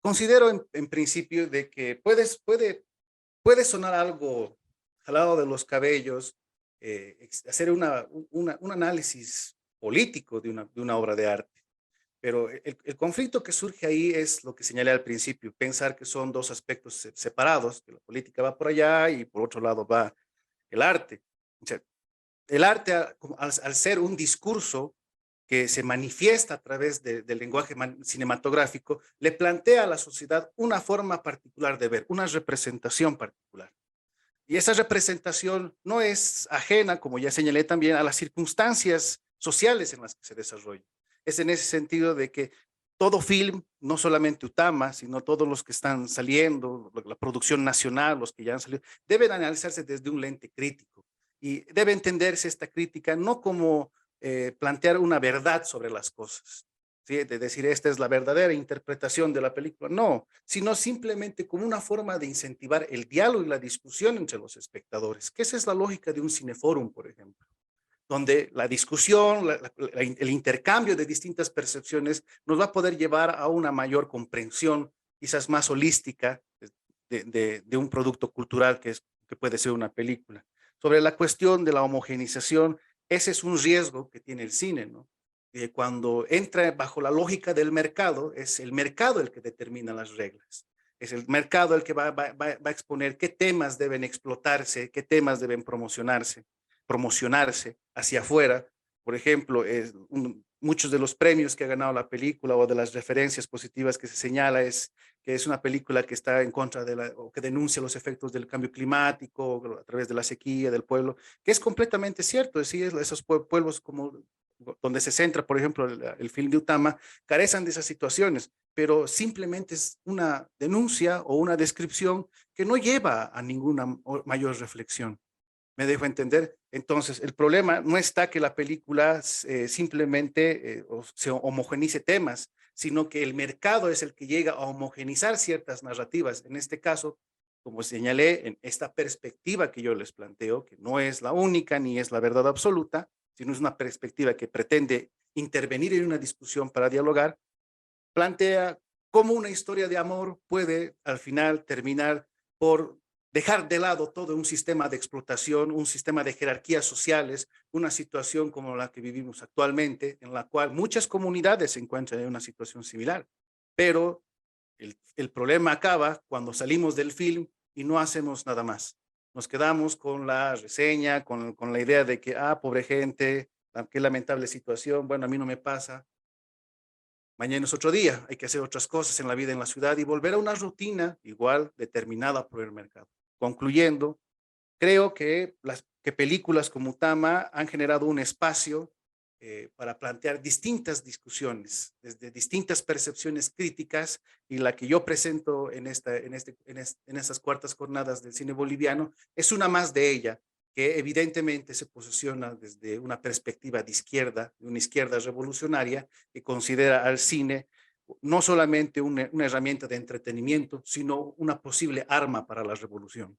Considero en principio de que puede sonar algo jalado de los cabellos, hacer un análisis político de una obra de arte. Pero el conflicto que surge ahí es lo que señalé al principio, pensar que son dos aspectos separados, que la política va por allá y por otro lado va el arte. O sea, el arte, al ser un discurso que se manifiesta a través del lenguaje cinematográfico, le plantea a la sociedad una forma particular de ver, una representación particular. Y esa representación no es ajena, como ya señalé también, a las circunstancias sociales en las que se desarrolla. Es en ese sentido de que todo film, no solamente Utama, sino todos los que están saliendo, la producción nacional, los que ya han salido, deben analizarse desde un lente crítico. Y debe entenderse esta crítica no como plantear una verdad sobre las cosas, ¿sí? De decir esta es la verdadera interpretación de la película, no, sino simplemente como una forma de incentivar el diálogo y la discusión entre los espectadores, que esa es la lógica de un cineforum, por ejemplo, donde la discusión, el intercambio de distintas percepciones nos va a poder llevar a una mayor comprensión, quizás más holística, de un producto cultural que puede ser una película. Sobre la cuestión de la homogenización, ese es un riesgo que tiene el cine, ¿no? Cuando entra bajo la lógica del mercado, es el mercado el que determina las reglas. Es el mercado el que va a exponer qué temas deben explotarse, qué temas deben promocionarse hacia afuera. Por ejemplo, muchos de los premios que ha ganado la película o de las referencias positivas que se señala es que es una película que está en contra o que denuncia los efectos del cambio climático a través de la sequía del pueblo, que es completamente cierto. Es decir, esos pueblos como donde se centra, por ejemplo, el film de Utama, carecen de esas situaciones, pero simplemente es una denuncia o una descripción que no lleva a ninguna mayor reflexión. ¿Me dejo entender? Entonces, el problema no está que la película simplemente se homogenice temas, sino que el mercado es el que llega a homogenizar ciertas narrativas. En este caso, como señalé, en esta perspectiva que yo les planteo, que no es la única ni es la verdad absoluta, sino es una perspectiva que pretende intervenir en una discusión para dialogar, plantea cómo una historia de amor puede al final terminar por dejar de lado todo un sistema de explotación, un sistema de jerarquías sociales, una situación como la que vivimos actualmente, en la cual muchas comunidades se encuentran en una situación similar. Pero el problema acaba cuando salimos del film y no hacemos nada más. Nos quedamos con la reseña, con la idea de que, pobre gente, qué lamentable situación, bueno, a mí no me pasa. Mañana es otro día, hay que hacer otras cosas en la vida en la ciudad y volver a una rutina igual determinada por el mercado. Concluyendo, creo que películas como Utama han generado un espacio para plantear distintas discusiones, desde distintas percepciones críticas, y la que yo presento en estas cuartas jornadas del cine boliviano es una más de ella, que evidentemente se posiciona desde una perspectiva de izquierda, de una izquierda revolucionaria, que considera al cine no solamente una herramienta de entretenimiento, sino una posible arma para la revolución.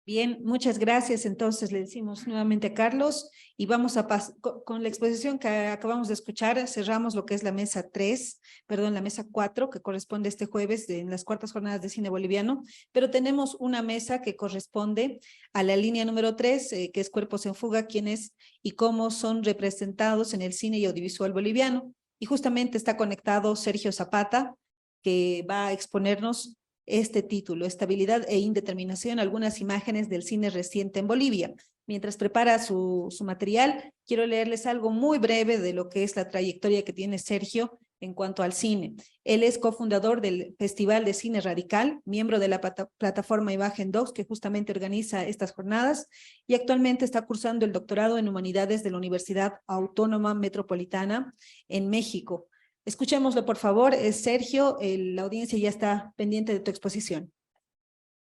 Bien, muchas gracias. Entonces le decimos nuevamente a Carlos y vamos a pasar con la exposición que acabamos de escuchar. Cerramos lo que es la mesa 4, que corresponde este jueves en las cuartas jornadas de cine boliviano, pero tenemos una mesa que corresponde a la línea número 3, que es Cuerpos en Fuga, quiénes y cómo son representados en el cine y audiovisual boliviano. Y justamente está conectado Sergio Zapata, que va a exponernos este título, Estabilidad e Indeterminación, algunas imágenes del cine reciente en Bolivia. Mientras prepara su material, quiero leerles algo muy breve de lo que es la trayectoria que tiene Sergio en cuanto al cine. Él es cofundador del Festival de Cine Radical, miembro de la plataforma Imagen Docs, que justamente organiza estas jornadas, y actualmente está cursando el doctorado en Humanidades de la Universidad Autónoma Metropolitana en México. Escuchémoslo, por favor. Sergio, la audiencia ya está pendiente de tu exposición.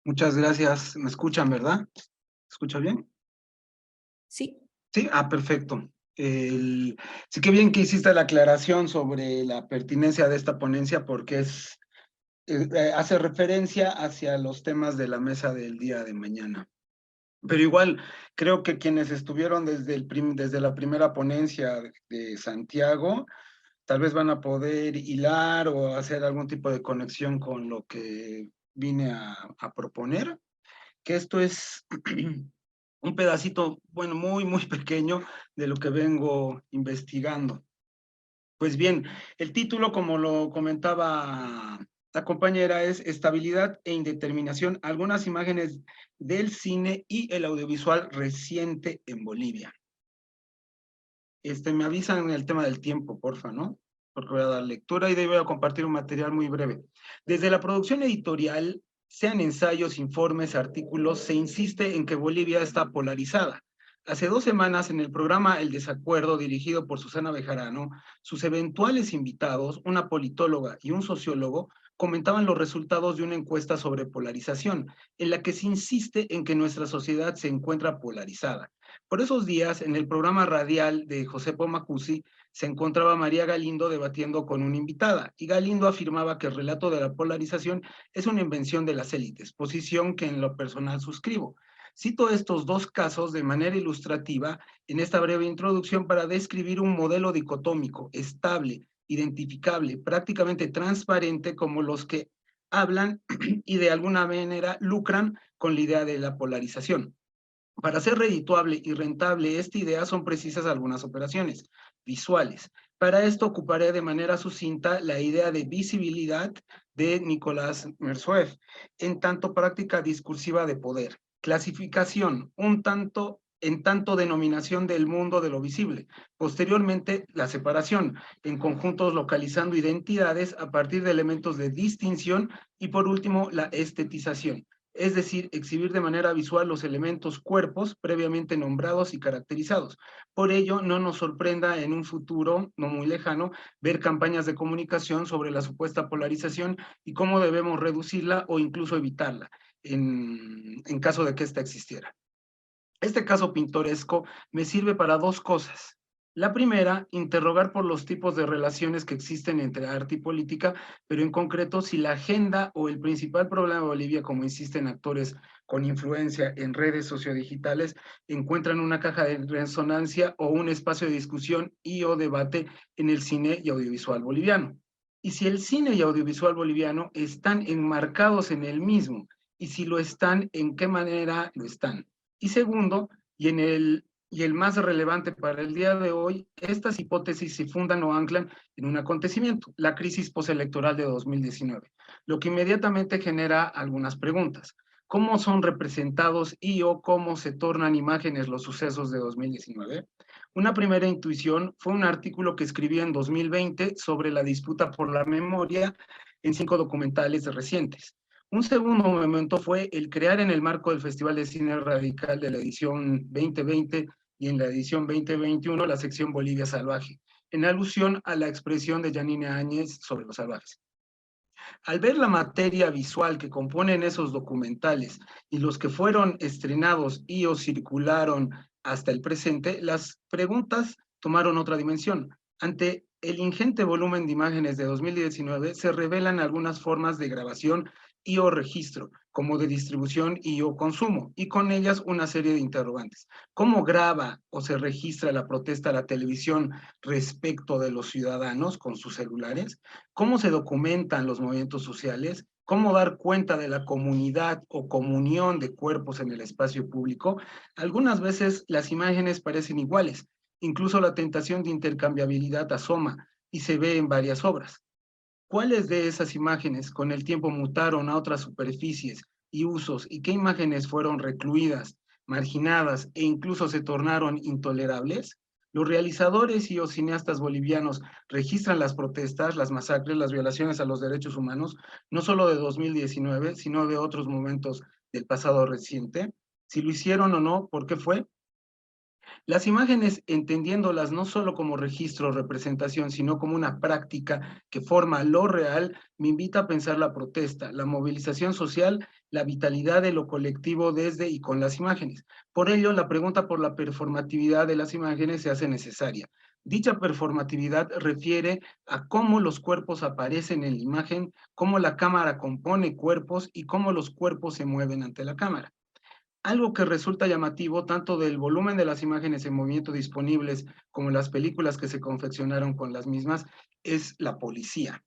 Muchas gracias. ¿Me escuchan, verdad? ¿Escucha bien? Sí. Sí, perfecto. Sí, que bien que hiciste la aclaración sobre la pertinencia de esta ponencia, porque hace referencia hacia los temas de la mesa del día de mañana. Pero igual, creo que quienes estuvieron desde la primera ponencia de Santiago, tal vez van a poder hilar o hacer algún tipo de conexión con lo que vine a proponer. que esto es un pedacito, bueno, muy, muy pequeño de lo que vengo investigando. Pues bien, el título, como lo comentaba la compañera, es Estabilidad e Indeterminación, algunas imágenes del cine y el audiovisual reciente en Bolivia. Me avisan en el tema del tiempo, porfa, ¿no? Porque voy a dar lectura y de ahí voy a compartir un material muy breve. Desde la producción editorial, sean ensayos, informes, artículos, se insiste en que Bolivia está polarizada. Hace 2 semanas, en el programa El Desacuerdo, dirigido por Susana Bejarano, sus eventuales invitados, una politóloga y un sociólogo, comentaban los resultados de una encuesta sobre polarización, en la que se insiste en que nuestra sociedad se encuentra polarizada. Por esos días, en el programa radial de José Pomacuzzi, se encontraba María Galindo debatiendo con una invitada, y Galindo afirmaba que el relato de la polarización es una invención de las élites, posición que en lo personal suscribo. Cito estos 2 casos de manera ilustrativa en esta breve introducción para describir un modelo dicotómico, estable, identificable, prácticamente transparente, como los que hablan y de alguna manera lucran con la idea de la polarización. Para ser redituable y rentable esta idea son precisas algunas operaciones visuales. Para esto ocuparé de manera sucinta la idea de visibilidad de Nicolás Merzoeff, en tanto práctica discursiva de poder. Clasificación, en tanto denominación del mundo de lo visible. Posteriormente, la separación, en conjuntos localizando identidades a partir de elementos de distinción, y por último, la estetización, es decir, exhibir de manera visual los elementos cuerpos previamente nombrados y caracterizados. Por ello, no nos sorprenda en un futuro no muy lejano ver campañas de comunicación sobre la supuesta polarización y cómo debemos reducirla o incluso evitarla en caso de que ésta existiera. Este caso pintoresco me sirve para 2 cosas. La primera, interrogar por los tipos de relaciones que existen entre arte y política, pero en concreto si la agenda o el principal problema de Bolivia, como insisten actores con influencia en redes sociodigitales, encuentran una caja de resonancia o un espacio de discusión y o debate en el cine y audiovisual boliviano. Y si el cine y audiovisual boliviano están enmarcados en el mismo, y si lo están, ¿en qué manera lo están? Y segundo, y el más relevante para el día de hoy, estas hipótesis se fundan o anclan en un acontecimiento, la crisis postelectoral de 2019, lo que inmediatamente genera algunas preguntas. ¿Cómo son representados y o cómo se tornan imágenes los sucesos de 2019? Una primera intuición fue un artículo que escribí en 2020 sobre la disputa por la memoria en 5 documentales recientes. Un segundo momento fue el crear en el marco del Festival de Cine Radical de la edición 2020 y en la edición 2021 la sección Bolivia Salvaje, en alusión a la expresión de Yanine Áñez sobre los salvajes. Al ver la materia visual que componen esos documentales y los que fueron estrenados y o circularon hasta el presente, las preguntas tomaron otra dimensión. Ante el ingente volumen de imágenes de 2019, se revelan algunas formas de grabación y o registro, como de distribución y o consumo, y con ellas una serie de interrogantes. ¿Cómo graba o se registra la protesta a la televisión respecto de los ciudadanos con sus celulares? ¿Cómo se documentan los movimientos sociales? ¿Cómo dar cuenta de la comunidad o comunión de cuerpos en el espacio público? Algunas veces las imágenes parecen iguales, incluso la tentación de intercambiabilidad asoma y se ve en varias obras. ¿Cuáles de esas imágenes con el tiempo mutaron a otras superficies y usos y qué imágenes fueron recluidas, marginadas e incluso se tornaron intolerables? Los realizadores y los cineastas bolivianos registran las protestas, las masacres, las violaciones a los derechos humanos, no solo de 2019, sino de otros momentos del pasado reciente. Si lo hicieron o no, ¿por qué fue? Las imágenes, entendiéndolas no solo como registro o representación, sino como una práctica que forma lo real, me invita a pensar la protesta, la movilización social, la vitalidad de lo colectivo desde y con las imágenes. Por ello, la pregunta por la performatividad de las imágenes se hace necesaria. Dicha performatividad refiere a cómo los cuerpos aparecen en la imagen, cómo la cámara compone cuerpos y cómo los cuerpos se mueven ante la cámara. Algo que resulta llamativo tanto del volumen de las imágenes en movimiento disponibles como las películas que se confeccionaron con las mismas es la policía.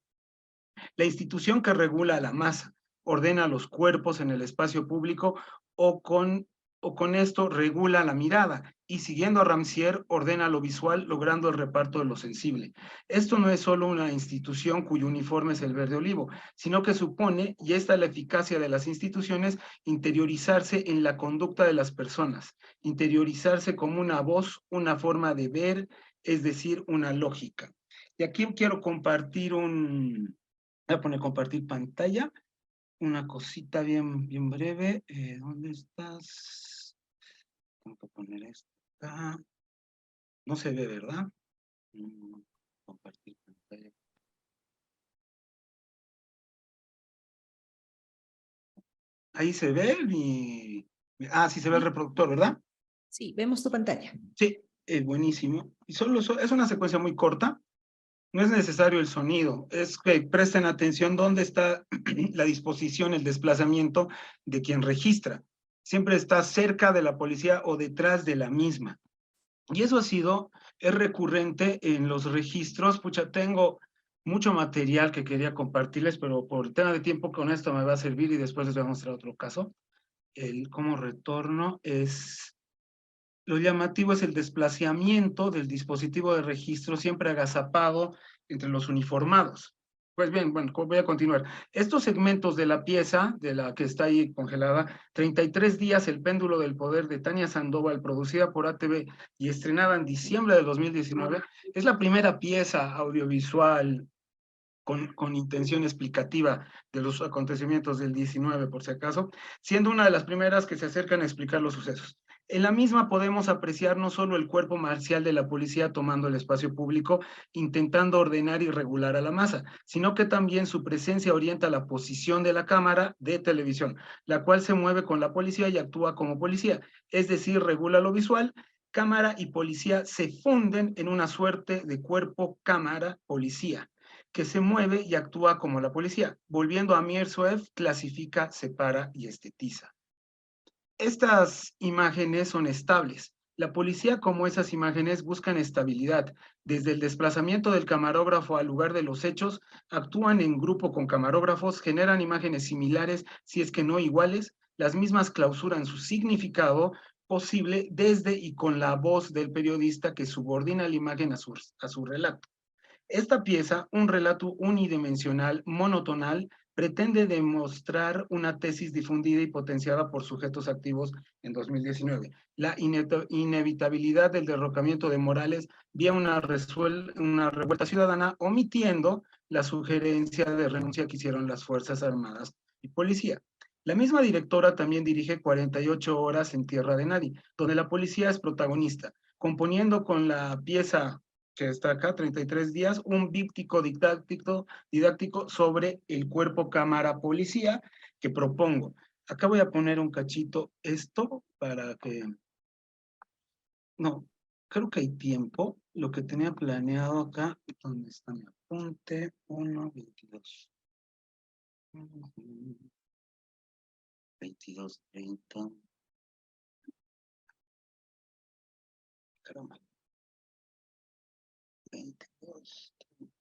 La institución que regula a la masa, ordena los cuerpos en el espacio público, o con esto regula la mirada y siguiendo a Ramsier ordena lo visual logrando el reparto de lo sensible. Esto no es solo una institución cuyo uniforme es el verde olivo, sino que supone, y esta es la eficacia de las instituciones, interiorizarse en la conducta de las personas, interiorizarse como una voz, una forma de ver, es decir, una lógica. Y aquí quiero compartir voy a poner compartir pantalla, una cosita bien breve. ¿Dónde estás? Tengo que poner esto acá. No se ve, ¿verdad? Compartir pantalla. Ahí se ve sí se ve el reproductor, ¿verdad? Sí, vemos tu pantalla. Sí, es buenísimo. Y es una secuencia muy corta. No es necesario el sonido, es que presten atención dónde está la disposición, el desplazamiento de quien registra. Siempre está cerca de la policía o detrás de la misma. Y eso es recurrente en los registros. Pucha, tengo mucho material que quería compartirles, pero por tema de tiempo con esto me va a servir y después les voy a mostrar otro caso. Como retorno lo llamativo es el desplazamiento del dispositivo de registro siempre agazapado entre los uniformados. Pues bien, bueno, voy a continuar. Estos segmentos de la pieza, de la que está ahí congelada, 33 días, el péndulo del poder de Tania Sandoval, producida por ATV y estrenada en diciembre de 2019, es la primera pieza audiovisual con intención explicativa de los acontecimientos del 19, por si acaso, siendo una de las primeras que se acercan a explicar los sucesos. En la misma podemos apreciar no solo el cuerpo marcial de la policía tomando el espacio público, intentando ordenar y regular a la masa, sino que también su presencia orienta la posición de la cámara de televisión, la cual se mueve con la policía y actúa como policía, es decir, regula lo visual. Cámara y policía se funden en una suerte de cuerpo-cámara-policía que se mueve y actúa como la policía. Volviendo a Miersoev, clasifica, separa y estetiza. Estas imágenes son estables. La policía, como esas imágenes, buscan estabilidad. Desde el desplazamiento del camarógrafo al lugar de los hechos, actúan en grupo con camarógrafos, generan imágenes similares, si es que no iguales, las mismas clausuran su significado posible desde y con la voz del periodista que subordina la imagen a su relato. Esta pieza, un relato unidimensional, monotonal, pretende demostrar una tesis difundida y potenciada por sujetos activos en 2019. La inevitabilidad del derrocamiento de Morales vía una revuelta ciudadana, omitiendo la sugerencia de renuncia que hicieron las Fuerzas Armadas y Policía. La misma directora también dirige 48 horas en Tierra de Nadie, donde la policía es protagonista, componiendo con la pieza que está acá, 33 días, un díptico didáctico sobre el cuerpo cámara policía que propongo. Acá voy a poner un cachito esto para que... No, creo que hay tiempo. Lo que tenía planeado acá, ¿dónde está mi apunte? 1:22. 22:30. Caramba. 22:30.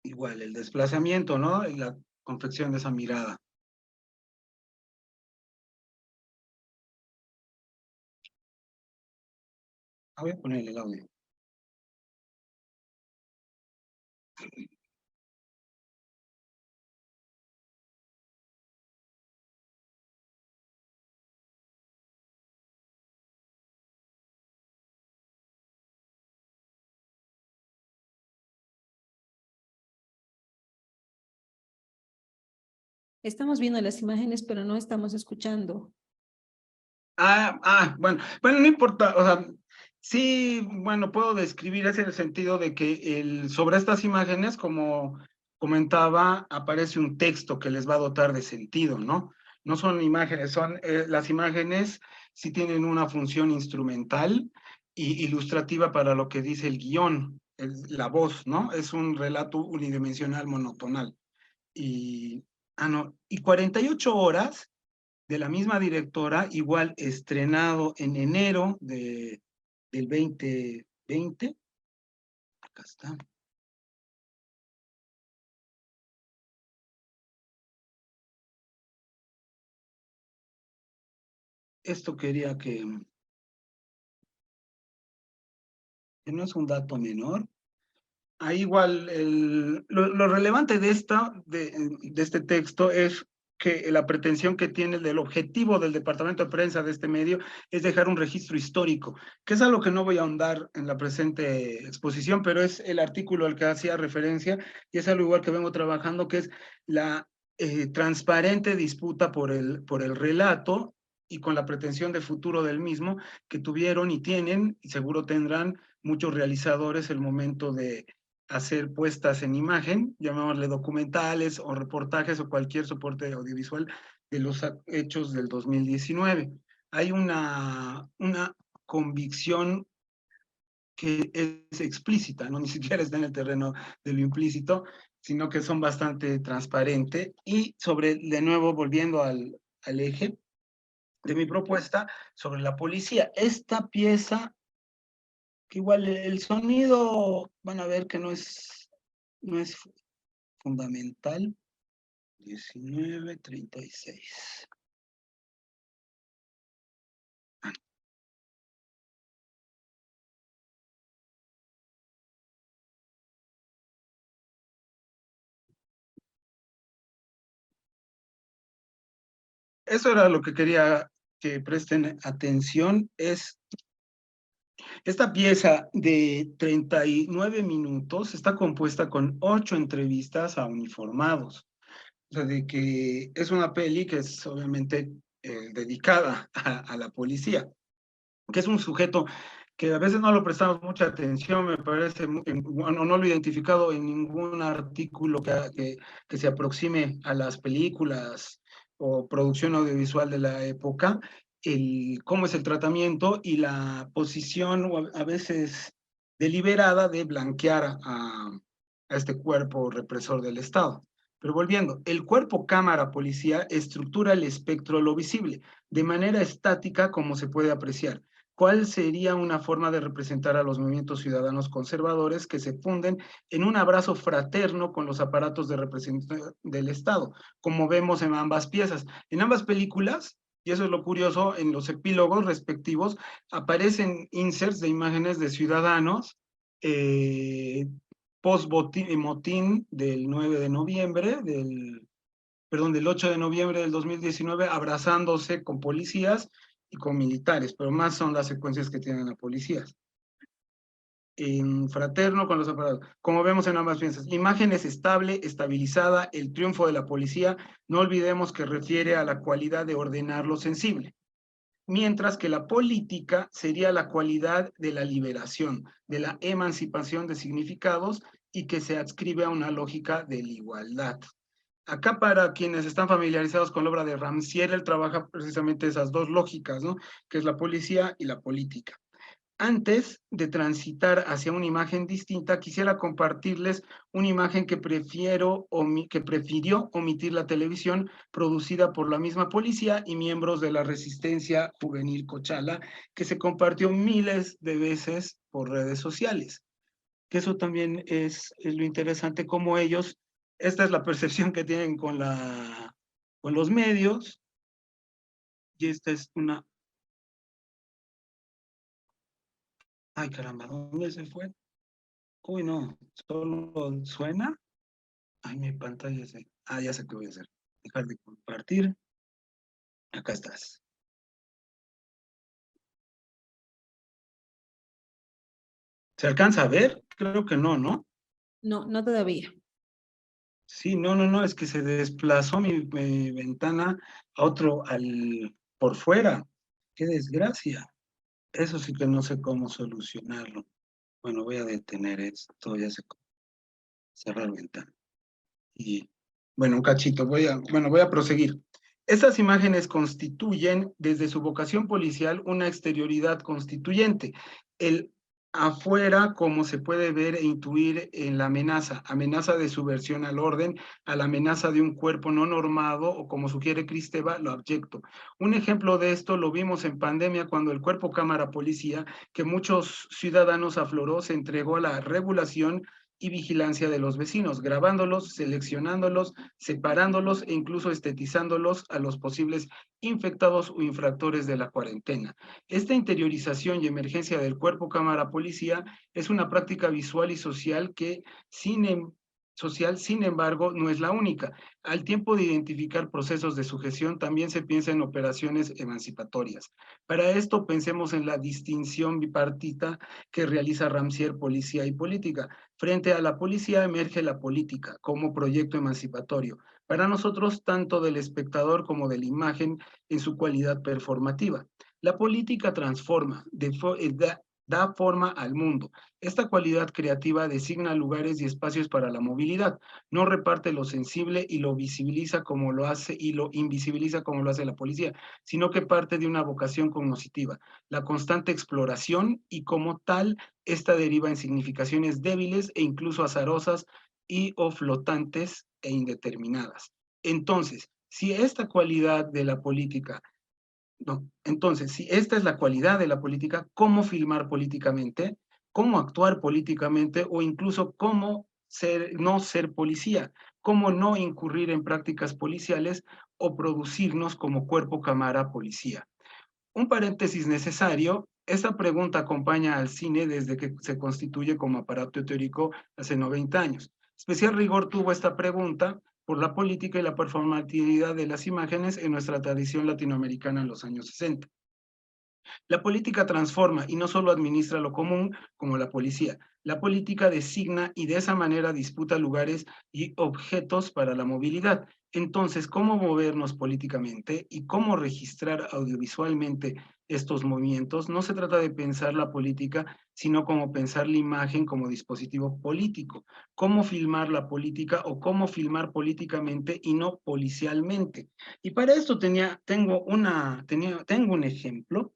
Igual, el desplazamiento, ¿no? Y la confección de esa mirada. Voy a ponerle el audio. Estamos viendo las imágenes, pero no estamos escuchando. Bueno, no importa, o sea, sí, bueno, puedo describir ese en el sentido de que sobre estas imágenes, como comentaba, aparece un texto que les va a dotar de sentido, ¿no? No son imágenes, las imágenes sí tienen una función instrumental y ilustrativa para lo que dice el guión, la voz, ¿no? Es un relato unidimensional monotonal. Y 48 horas de la misma directora, igual estrenado en enero del 2020. Acá está. esto quería que no es un dato menor. Ahí igual, lo relevante de este texto es que la pretensión que tiene del objetivo del departamento de prensa de este medio es dejar un registro histórico, que es algo que no voy a ahondar en la presente exposición, pero es el artículo al que hacía referencia y es algo igual que vengo trabajando, que es la transparente disputa por el relato y con la pretensión de futuro del mismo que tuvieron y tienen, y seguro tendrán muchos realizadores el momento de hacer puestas en imagen, llamémosle documentales o reportajes o cualquier soporte audiovisual de los hechos del 2019. Hay una convicción que es explícita, ¿no? Ni siquiera está en el terreno de lo implícito, sino que son bastante transparentes. Y sobre, de nuevo, volviendo al eje de mi propuesta, sobre la policía. Esta pieza, que igual el sonido, van a ver que no es fundamental. 19:36. Eso era lo que quería que presten atención, es esta pieza de 39 minutos, está compuesta con 8 entrevistas a uniformados. O sea, de que es una peli que es obviamente dedicada a la policía, que es un sujeto que a veces no lo prestamos mucha atención, me parece, bueno, no lo he identificado en ningún artículo que se aproxime a las películas o producción audiovisual de la época, cómo es el tratamiento y la posición a veces deliberada de blanquear a este cuerpo represor del Estado. Pero volviendo, el cuerpo cámara policía estructura el espectro lo visible, de manera estática como se puede apreciar. ¿Cuál sería una forma de representar a los movimientos ciudadanos conservadores que se funden en un abrazo fraterno con los aparatos de representación del Estado, como vemos en ambas piezas? En ambas películas, y eso es lo curioso, en los epílogos respectivos, aparecen inserts de imágenes de ciudadanos post-motín del 9 de noviembre, del 8 de noviembre del 2019, abrazándose con policías y con militares, pero más son las secuencias que tienen a policías. En fraterno con los aparatos, como vemos en ambas piezas. Imagen es estable, estabilizada, el triunfo de la policía, no olvidemos que refiere a la cualidad de ordenar lo sensible. Mientras que la política sería la cualidad de la liberación, de la emancipación de significados y que se adscribe a una lógica de la igualdad. Acá, para quienes están familiarizados con la obra de Ramsier, él trabaja precisamente esas dos lógicas, ¿no? Que es la policía y la política. Antes de transitar hacia una imagen distinta, quisiera compartirles una imagen que prefirió omitir la televisión, producida por la misma policía y miembros de la resistencia juvenil Cochala, que se compartió miles de veces por redes sociales. Que eso también es lo interesante, como ellos, esta es la percepción que tienen con los medios, y esta es una... Ay, caramba, ¿dónde se fue? Uy, no, solo suena. Ay, mi pantalla se... Ah, ya sé qué voy a hacer. Dejar de compartir. Acá estás. ¿Se alcanza a ver? Creo que no, ¿no? No, no todavía. Sí, no, es que se desplazó mi ventana a otro, por fuera. ¡Qué desgracia! Eso sí que no sé cómo solucionarlo. Bueno, voy a detener esto, ya sé cómo cerrar ventana. Y bueno, un cachito, voy a proseguir. Estas imágenes constituyen, desde su vocación policial, una exterioridad constituyente. El afuera, como se puede ver e intuir en la amenaza de subversión al orden, a la amenaza de un cuerpo no normado, o como sugiere Kristeva, lo abyecto. Un ejemplo de esto lo vimos en pandemia, cuando el cuerpo cámara policía, que muchos ciudadanos afloró, se entregó a la regulación y vigilancia de los vecinos, grabándolos, seleccionándolos, separándolos e incluso estetizándolos a los posibles infectados o infractores de la cuarentena. Esta interiorización y emergencia del cuerpo cámara policía es una práctica visual y social que sin embargo, no es la única. Al tiempo de identificar procesos de sujeción, también se piensa en operaciones emancipatorias. Para esto, pensemos en la distinción bipartita que realiza Ramsier, policía y política. Frente a la policía emerge la política como proyecto emancipatorio. Para nosotros, tanto del espectador como de la imagen en su cualidad performativa. La política transforma, da forma al mundo. Esta cualidad creativa designa lugares y espacios para la movilidad, no reparte lo sensible y lo visibiliza como lo hace y lo invisibiliza como lo hace la policía, sino que parte de una vocación cognoscitiva, la constante exploración y como tal, esta deriva en significaciones débiles e incluso azarosas y o flotantes e indeterminadas. Entonces, si esta cualidad de la política no, entonces, si esta es la cualidad de la política, ¿cómo filmar políticamente? ¿Cómo actuar políticamente? O incluso cómo no ser policía, cómo no incurrir en prácticas policiales o producirnos como cuerpo cámara policía. Un paréntesis necesario, esta pregunta acompaña al cine desde que se constituye como aparato teórico hace 90 años. Especial rigor tuvo esta pregunta por la política y la performatividad de las imágenes en nuestra tradición latinoamericana en los años 60. La política transforma y no solo administra lo común como la policía. La política designa y de esa manera disputa lugares y objetos para la movilidad. Entonces, ¿cómo movernos políticamente y cómo registrar audiovisualmente estos movimientos? No se trata de pensar la política, sino como pensar la imagen como dispositivo político. Cómo filmar la política o cómo filmar políticamente y no policialmente. Y para esto tengo un ejemplo.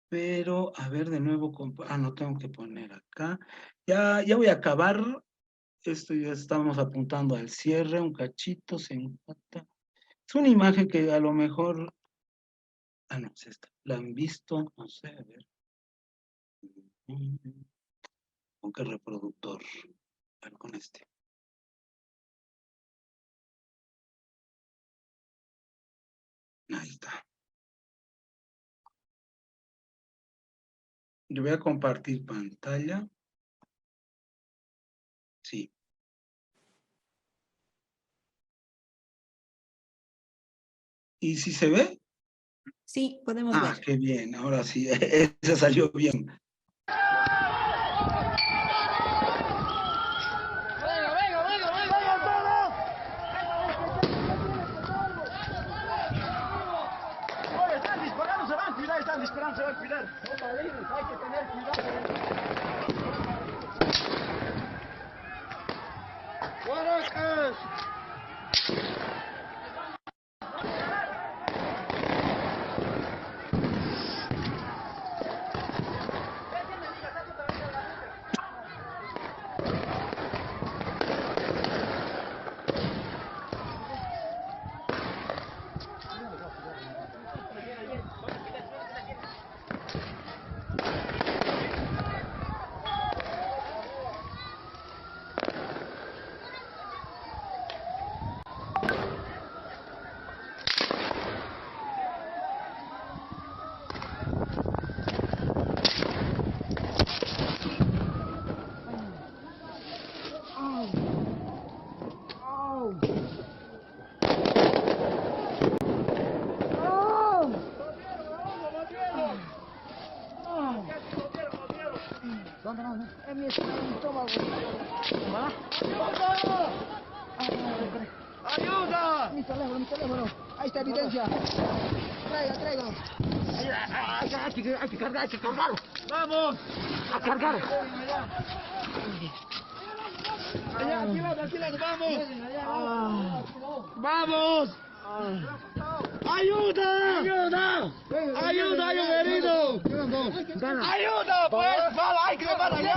Pero, a ver, de nuevo, no tengo que poner acá. Ya voy a acabar. Esto ya estamos apuntando al cierre, un cachito, se empata. Es una imagen que a lo mejor, no, es esta. La han visto, no sé, a ver. ¿Con qué reproductor? A ver, con este. Ahí está. Yo voy a compartir pantalla. Sí. ¿Y si se ve? Sí, podemos ver. Qué bien, ahora sí, eso salió bien. Están disparando, se van a cuidar. Hay que tener cuidado. Es mi estómago. ¡Ayuda! Mi teléfono. Ahí está evidencia. Traiga. Hay que cargar. ¡Vamos! ¡A cargar! Allá, tranquilo, vamos. ¡Vamos! ¡Ayuda! ¡Ayuda, hay un herido! ¡Ayuda, pues! ¡Bala, hay que llevar allá!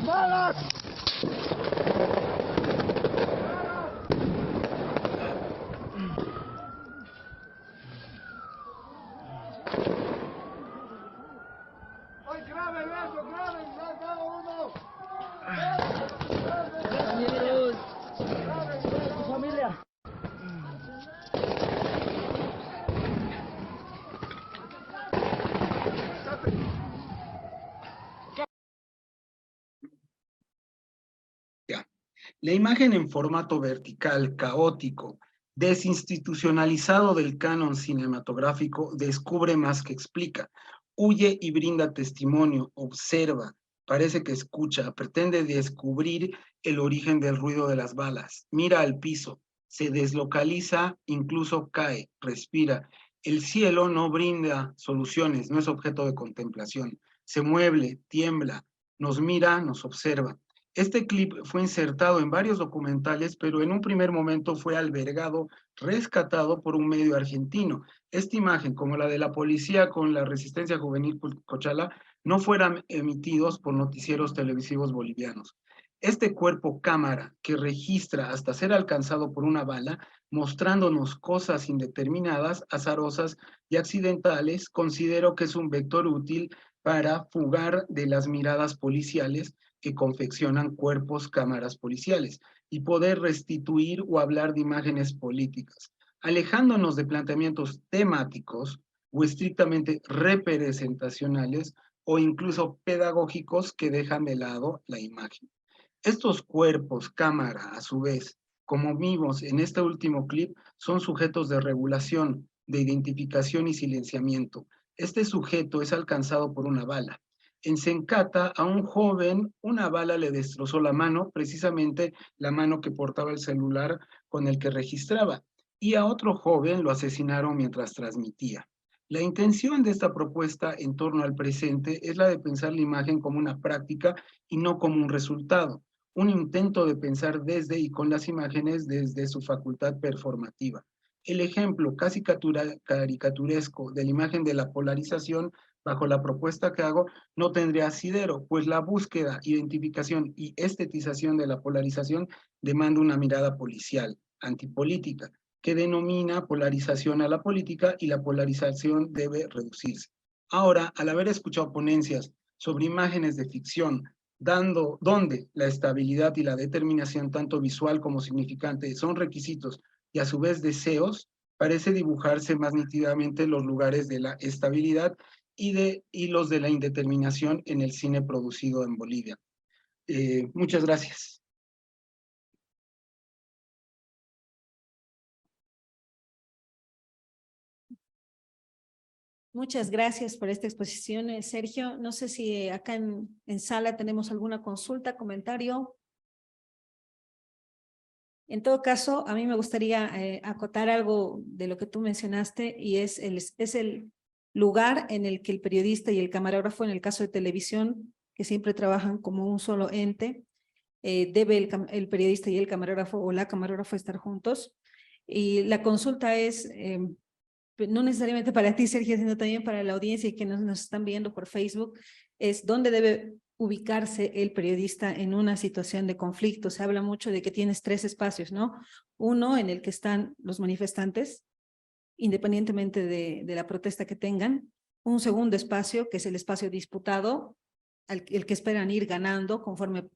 ¡Balas! ¡Ay, grave, La imagen en formato vertical, caótico, desinstitucionalizado del canon cinematográfico, descubre más que explica. Huye y brinda testimonio, observa, parece que escucha, pretende descubrir el origen del ruido de las balas, mira al piso, se deslocaliza, incluso cae, respira. El cielo no brinda soluciones, no es objeto de contemplación. Se mueve, tiembla, nos mira, nos observa. Este clip fue insertado en varios documentales, pero en un primer momento fue albergado, rescatado por un medio argentino. Esta imagen, como la de la policía con la resistencia juvenil Cochala, no fueran emitidos por noticieros televisivos bolivianos. Este cuerpo cámara que registra hasta ser alcanzado por una bala, mostrándonos cosas indeterminadas, azarosas y accidentales, considero que es un vector útil para fugar de las miradas policiales que confeccionan cuerpos cámaras policiales y poder restituir o hablar de imágenes políticas, alejándonos de planteamientos temáticos o estrictamente representacionales o incluso pedagógicos que dejan de lado la imagen. Estos cuerpos cámara, a su vez, como vimos en este último clip, son sujetos de regulación, de identificación y silenciamiento. Este sujeto es alcanzado por una bala. En Sencata, a un joven, una bala le destrozó la mano, precisamente la mano que portaba el celular con el que registraba, y a otro joven lo asesinaron mientras transmitía. La intención de esta propuesta en torno al presente es la de pensar la imagen como una práctica y no como un resultado, un intento de pensar desde y con las imágenes desde su facultad performativa. El ejemplo casi caricaturesco de la imagen de la polarización bajo la propuesta que hago no tendría asidero, pues la búsqueda, identificación y estetización de la polarización demanda una mirada policial, antipolítica, que denomina polarización a la política y la polarización debe reducirse. Ahora, al haber escuchado ponencias sobre imágenes de ficción, donde la estabilidad y la determinación, tanto visual como significante, son requisitos y a su vez deseos, parece dibujarse más nítidamente los lugares de la estabilidad y los de la indeterminación en el cine producido en Bolivia. Muchas gracias. Muchas gracias por esta exposición, Sergio. No sé si acá en sala tenemos alguna consulta, comentario. En todo caso, a mí me gustaría acotar algo de lo que tú mencionaste y es el lugar en el que el periodista y el camarógrafo, en el caso de televisión, que siempre trabajan como un solo ente, debe el periodista y el camarógrafo o la camarógrafa estar juntos. Y la consulta es, no necesariamente para ti, Sergio, sino también para la audiencia que nos están viendo por Facebook, es dónde debe ubicarse el periodista en una situación de conflicto. Se habla mucho de que tienes 3 espacios, ¿no? Uno en el que están los manifestantes, independientemente de la protesta que tengan. Un segundo espacio, que es el espacio disputado, el que esperan ir ganando conforme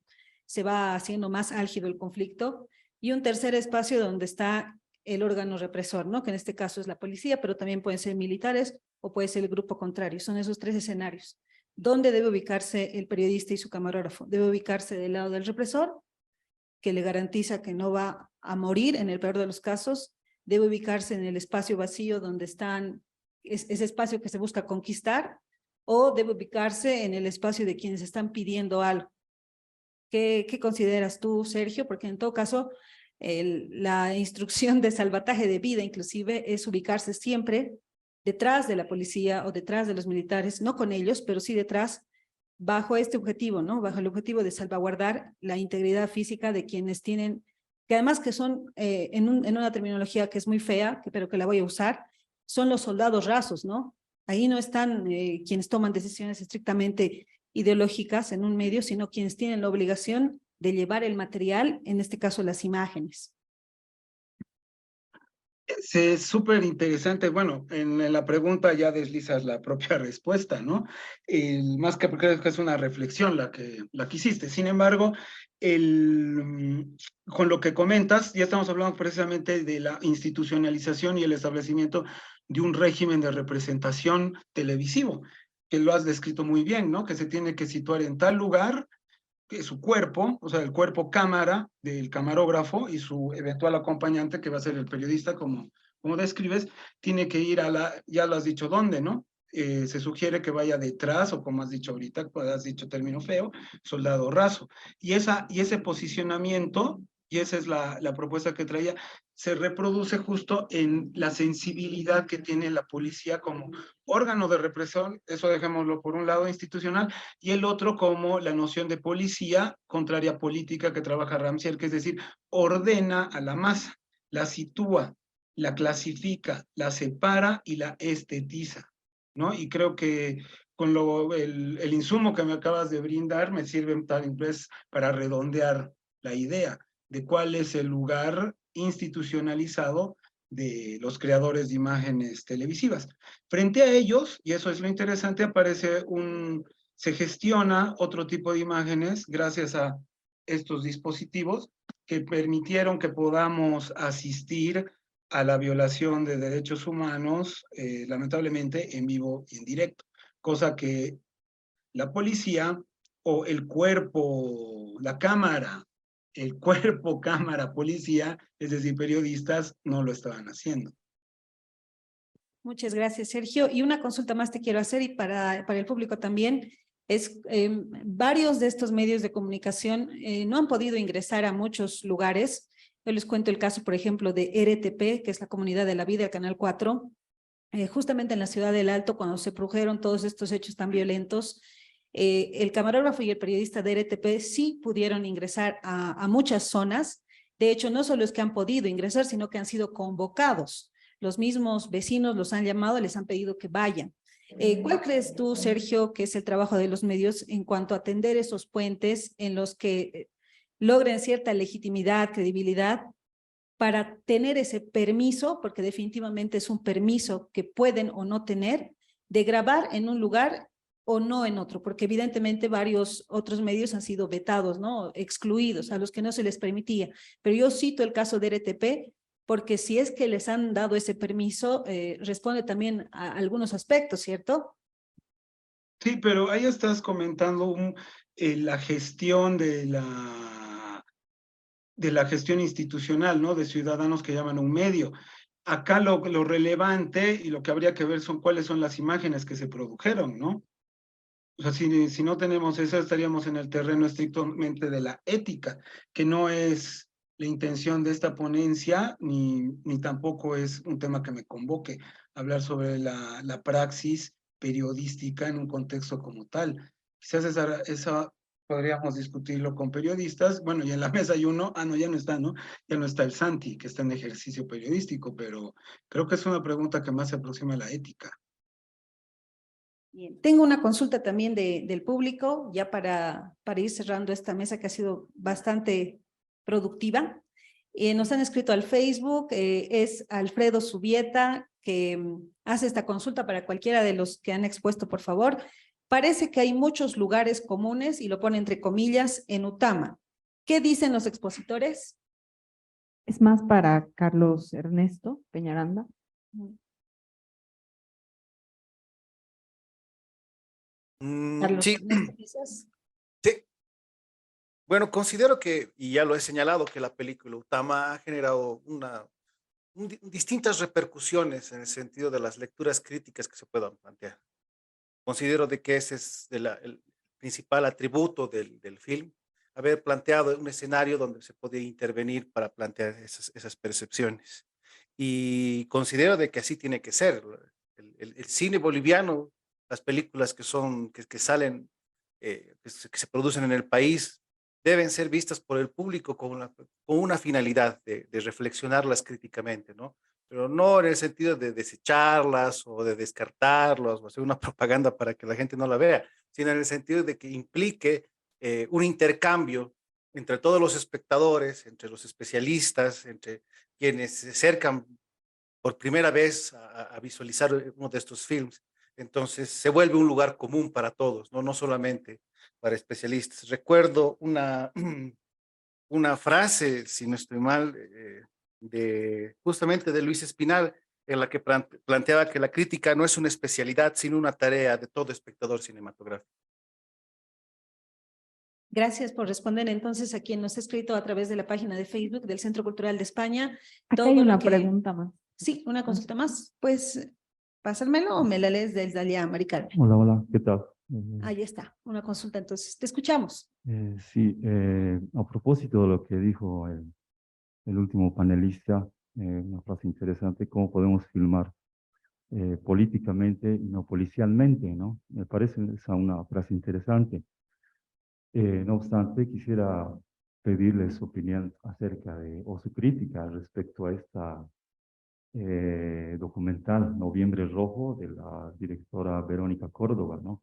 se va haciendo más álgido el conflicto. Y un tercer espacio donde está el órgano represor, ¿no? Que en este caso es la policía, pero también pueden ser militares o puede ser el grupo contrario. Son esos 3 escenarios. ¿Dónde debe ubicarse el periodista y su camarógrafo? Debe ubicarse del lado del represor, que le garantiza que no va a morir en el peor de los casos. Debe ubicarse en el espacio vacío donde están, ese espacio que se busca conquistar, o debe ubicarse en el espacio de quienes están pidiendo algo. ¿Qué consideras tú, Sergio? Porque en todo caso, la instrucción de salvataje de vida inclusive es ubicarse siempre detrás de la policía o detrás de los militares, no con ellos, pero sí detrás, bajo este objetivo, ¿no? Bajo el objetivo de salvaguardar la integridad física de quienes tienen, que además que son, en una terminología que es muy fea, pero que la voy a usar, son los soldados rasos, ¿no? Ahí no están quienes toman decisiones estrictamente ideológicas en un medio, sino quienes tienen la obligación de llevar el material, en este caso las imágenes. Es súper interesante. Bueno, en la pregunta ya deslizas la propia respuesta, ¿no? Más que porque es una reflexión la que hiciste. Sin embargo, con lo que comentas, ya estamos hablando precisamente de la institucionalización y el establecimiento de un régimen de representación televisivo, que lo has descrito muy bien, ¿no? Que se tiene que situar en tal lugar, que su cuerpo, o sea, el cuerpo cámara del camarógrafo y su eventual acompañante, que va a ser el periodista, como describes, tiene que ir a ya lo has dicho, ¿dónde, no? Se sugiere que vaya detrás, o como has dicho ahorita, has dicho término feo, soldado raso. Y ese posicionamiento, y esa es la propuesta que traía, se reproduce justo en la sensibilidad que tiene la policía como órgano de represión, eso dejémoslo por un lado institucional, y el otro como la noción de policía contraria política que trabaja Ramsey, que es decir, ordena a la masa, la sitúa, la clasifica, la separa y la estetiza, ¿no? Y creo que con el insumo que me acabas de brindar me sirve tal vez para redondear la idea de cuál es el lugar institucionalizado de los creadores de imágenes televisivas. Frente a ellos, y eso es lo interesante, se gestiona otro tipo de imágenes gracias a estos dispositivos que permitieron que podamos asistir a la violación de derechos humanos, lamentablemente en vivo y en directo, cosa que la policía o el cuerpo, la cámara, el cuerpo, cámara, policía, es decir, periodistas, no lo estaban haciendo. Muchas gracias, Sergio. Y una consulta más te quiero hacer, y para el público también, es varios de estos medios de comunicación no han podido ingresar a muchos lugares. Yo les cuento el caso, por ejemplo, de RTP, que es la Comunidad de la Vida, el Canal 4, justamente en la ciudad del Alto, cuando se produjeron todos estos hechos tan violentos, el camarógrafo y el periodista de RTP sí pudieron ingresar a muchas zonas. De hecho, no solo es que han podido ingresar, sino que han sido convocados. Los mismos vecinos los han llamado, les han pedido que vayan. ¿Cuál crees tú, Sergio, que es el trabajo de los medios en cuanto a atender esos puentes en los que logren cierta legitimidad, credibilidad, para tener ese permiso, porque definitivamente es un permiso que pueden o no tener, de grabar en un lugar o no en otro? Porque evidentemente varios otros medios han sido vetados, ¿no? Excluidos, a los que no se les permitía. Pero yo cito el caso de RTP, porque si es que les han dado ese permiso, responde también a algunos aspectos, ¿cierto? Sí, pero ahí estás comentando la gestión de la gestión institucional, ¿no? De ciudadanos que llaman un medio. Acá lo relevante y lo que habría que ver son cuáles son las imágenes que se produjeron, ¿no? O sea, si no tenemos eso, estaríamos en el terreno estrictamente de la ética, que no es la intención de esta ponencia, ni tampoco es un tema que me convoque, hablar sobre la praxis periodística en un contexto como tal. Quizás esa podríamos discutirlo con periodistas. Bueno, y en la mesa hay uno, no, ya no está, ¿no? Ya no está el Santi, que está en ejercicio periodístico, pero creo que es una pregunta que más se aproxima a la ética. Bien. Tengo una consulta también del público, ya para ir cerrando esta mesa que ha sido bastante productiva. Nos han escrito al Facebook, es Alfredo Subieta, que hace esta consulta para cualquiera de los que han expuesto, por favor. Parece que hay muchos lugares comunes, y lo pone entre comillas, en Utama. ¿Qué dicen los expositores? Es más para Carlos Ernesto Peñaranda. Carlos Sí, Ernesto, quizás. sí. Bueno, considero que, y ya lo he señalado, que la película Utama ha generado distintas repercusiones en el sentido de las lecturas críticas que se puedan plantear. Considero de que ese es el principal atributo del film, haber planteado un escenario donde se podía intervenir para plantear esas percepciones. Y considero de que así tiene que ser. El cine boliviano, las películas que salen, que se producen en el país, deben ser vistas por el público con una finalidad de reflexionarlas críticamente, ¿no? Pero no en el sentido de desecharlas o de descartarlas o hacer una propaganda para que la gente no la vea, sino en el sentido de que implique un intercambio entre todos los espectadores, entre los especialistas, entre quienes se acercan por primera vez a visualizar uno de estos films. Entonces se vuelve un lugar común para todos, no solamente para especialistas. Recuerdo una frase, si no estoy mal, justamente de Luis Espinal, en la que planteaba que la crítica no es una especialidad, sino una tarea de todo espectador cinematográfico. Gracias por responder entonces a quien nos ha escrito a través de la página de Facebook del Centro Cultural de España. Acá hay Todo lo una que- pregunta más. Sí, una consulta más. Pues, pásármelo o me la lees desde allá, Maricarmen. Hola, hola, ¿qué tal? Ahí está, una consulta entonces. Te escuchamos. Sí, a propósito de lo que dijo el último panelista, una frase interesante, ¿cómo podemos filmar políticamente y no policialmente, ¿no? Me parece esa una frase interesante. No obstante, quisiera pedirles su opinión acerca de, o su crítica respecto a esta documental Noviembre Rojo de la directora Verónica Córdoba, ¿no?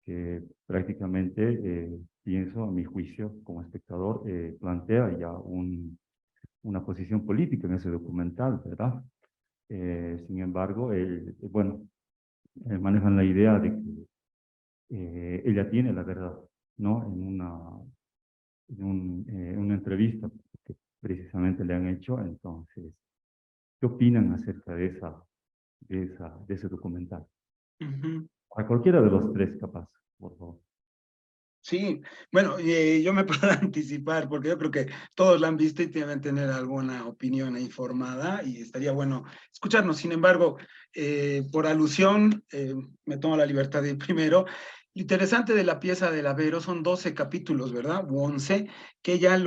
Que prácticamente, pienso, a mi juicio, como espectador, plantea ya una posición política en ese documental, ¿verdad? Sin embargo, bueno, manejan la idea de que ella tiene la verdad, ¿no? En una entrevista que precisamente le han hecho. Entonces, ¿qué opinan acerca de ese documental? Ujú. A cualquiera de los tres, capaz, por favor. Sí, bueno, yo me puedo anticipar porque yo creo que todos la han visto y deben tener alguna opinión ahí formada y estaría bueno escucharnos. Sin embargo, por alusión, me tomo la libertad de ir primero. Lo interesante de la pieza de Lavero son 12 capítulos, ¿verdad? U 11, que ella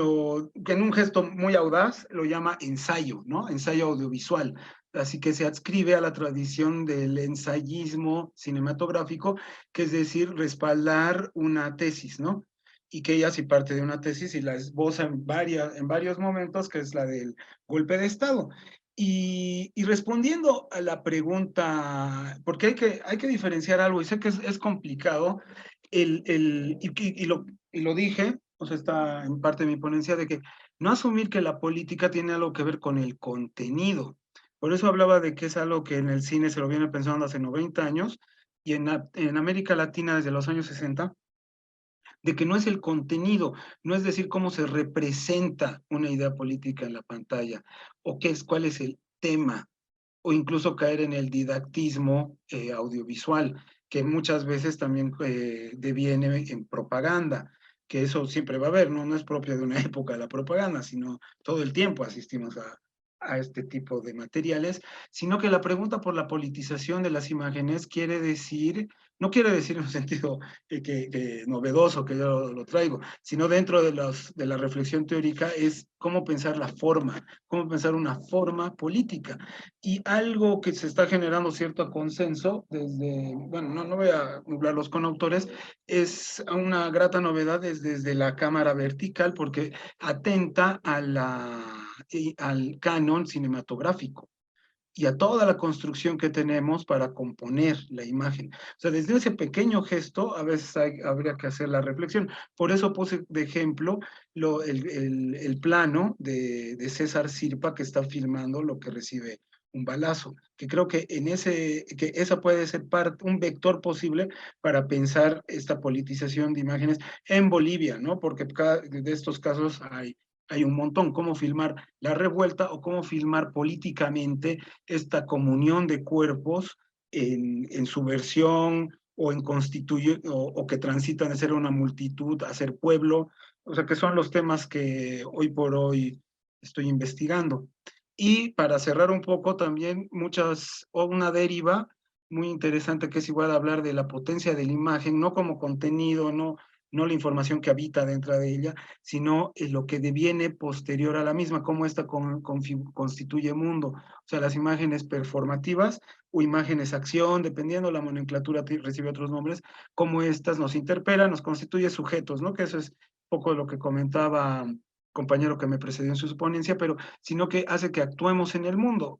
que en un gesto muy audaz lo llama ensayo, ¿no? Ensayo audiovisual. Así que se adscribe a la tradición del ensayismo cinematográfico, que es decir, respaldar una tesis, ¿no? Y que ella sí parte de una tesis y la esboza en varios momentos, que es la del golpe de Estado. Y respondiendo a la pregunta, porque hay que diferenciar algo, y sé que es complicado, y lo dije, o sea, está en parte de mi ponencia, de que no asumir que la política tiene algo que ver con el contenido. Por eso hablaba de que es algo que en el cine se lo viene pensando hace 90 años, y en América Latina desde los años 60, de que no es el contenido, no es decir cómo se representa una idea política en la pantalla, o cuál es el tema, o incluso caer en el didactismo audiovisual, que muchas veces también deviene en propaganda, que eso siempre va a haber, ¿no? No es propio de una época la propaganda, sino todo el tiempo asistimos a este tipo de materiales, sino que la pregunta por la politización de las imágenes quiere decir, no quiere decir en un sentido novedoso que yo lo traigo, sino dentro de la reflexión teórica es cómo pensar la forma, cómo pensar una forma política. Y algo que se está generando cierto consenso desde, bueno, no voy a nublarlos con autores, es una grata novedad desde la cámara vertical porque atenta al canon cinematográfico y a toda la construcción que tenemos para componer la imagen. O sea, desde ese pequeño gesto, a veces habría que hacer la reflexión. Por eso puse de ejemplo el plano de César Sirpa, que está filmando lo que recibe un balazo, que creo que que esa puede ser un vector posible para pensar esta politización de imágenes en Bolivia, ¿no? Porque de estos casos hay un montón, cómo filmar la revuelta o cómo filmar políticamente esta comunión de cuerpos en su versión o o que transitan de ser una multitud a ser pueblo, o sea que son los temas que hoy por hoy estoy investigando. Y para cerrar un poco también una deriva muy interesante que es igual hablar de la potencia de la imagen, no como contenido, no la información que habita dentro de ella, sino lo que deviene posterior a la misma, cómo esta constituye mundo. O sea, las imágenes performativas o imágenes acción, dependiendo la nomenclatura recibe otros nombres, cómo estas nos interpelan, nos constituye sujetos, ¿no? Que eso es un poco lo que comentaba compañero que me precedió en su ponencia, pero sino que hace que actuemos en el mundo.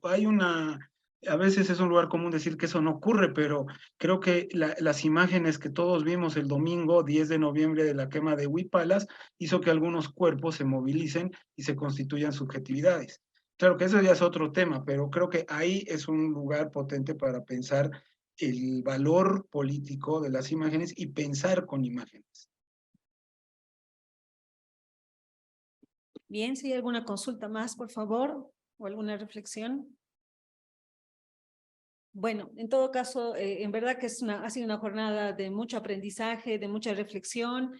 A veces es un lugar común decir que eso no ocurre, pero creo que las imágenes que todos vimos el domingo 10 de noviembre de la quema de Huipalas hizo que algunos cuerpos se movilicen y se constituyan subjetividades. Claro que eso ya es otro tema, pero creo que ahí es un lugar potente para pensar el valor político de las imágenes y pensar con imágenes. Bien, si hay alguna consulta más, por favor, o alguna reflexión. Bueno, en todo caso, en verdad que ha sido una jornada de mucho aprendizaje, de mucha reflexión,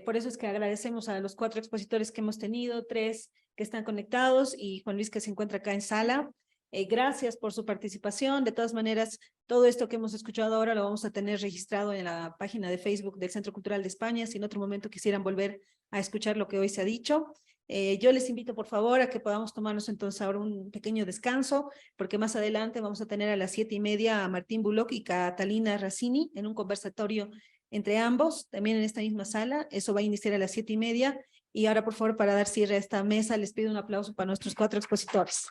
Por eso es que agradecemos a los 4 expositores que hemos tenido, 3 que están conectados y Juan Luis que se encuentra acá en sala. Gracias por su participación. De todas maneras, todo esto que hemos escuchado ahora lo vamos a tener registrado en la página de Facebook del Centro Cultural de España, si en otro momento quisieran volver a escuchar lo que hoy se ha dicho. Yo les invito, por favor, a que podamos tomarnos entonces ahora un pequeño descanso, porque más adelante vamos a tener a las 7:30 a Martín Bullock y Catalina Razzini en un conversatorio entre ambos, también en esta misma sala. Eso va a iniciar a las 7:30. Y ahora, por favor, para dar cierre a esta mesa, les pido un aplauso para nuestros 4 expositores.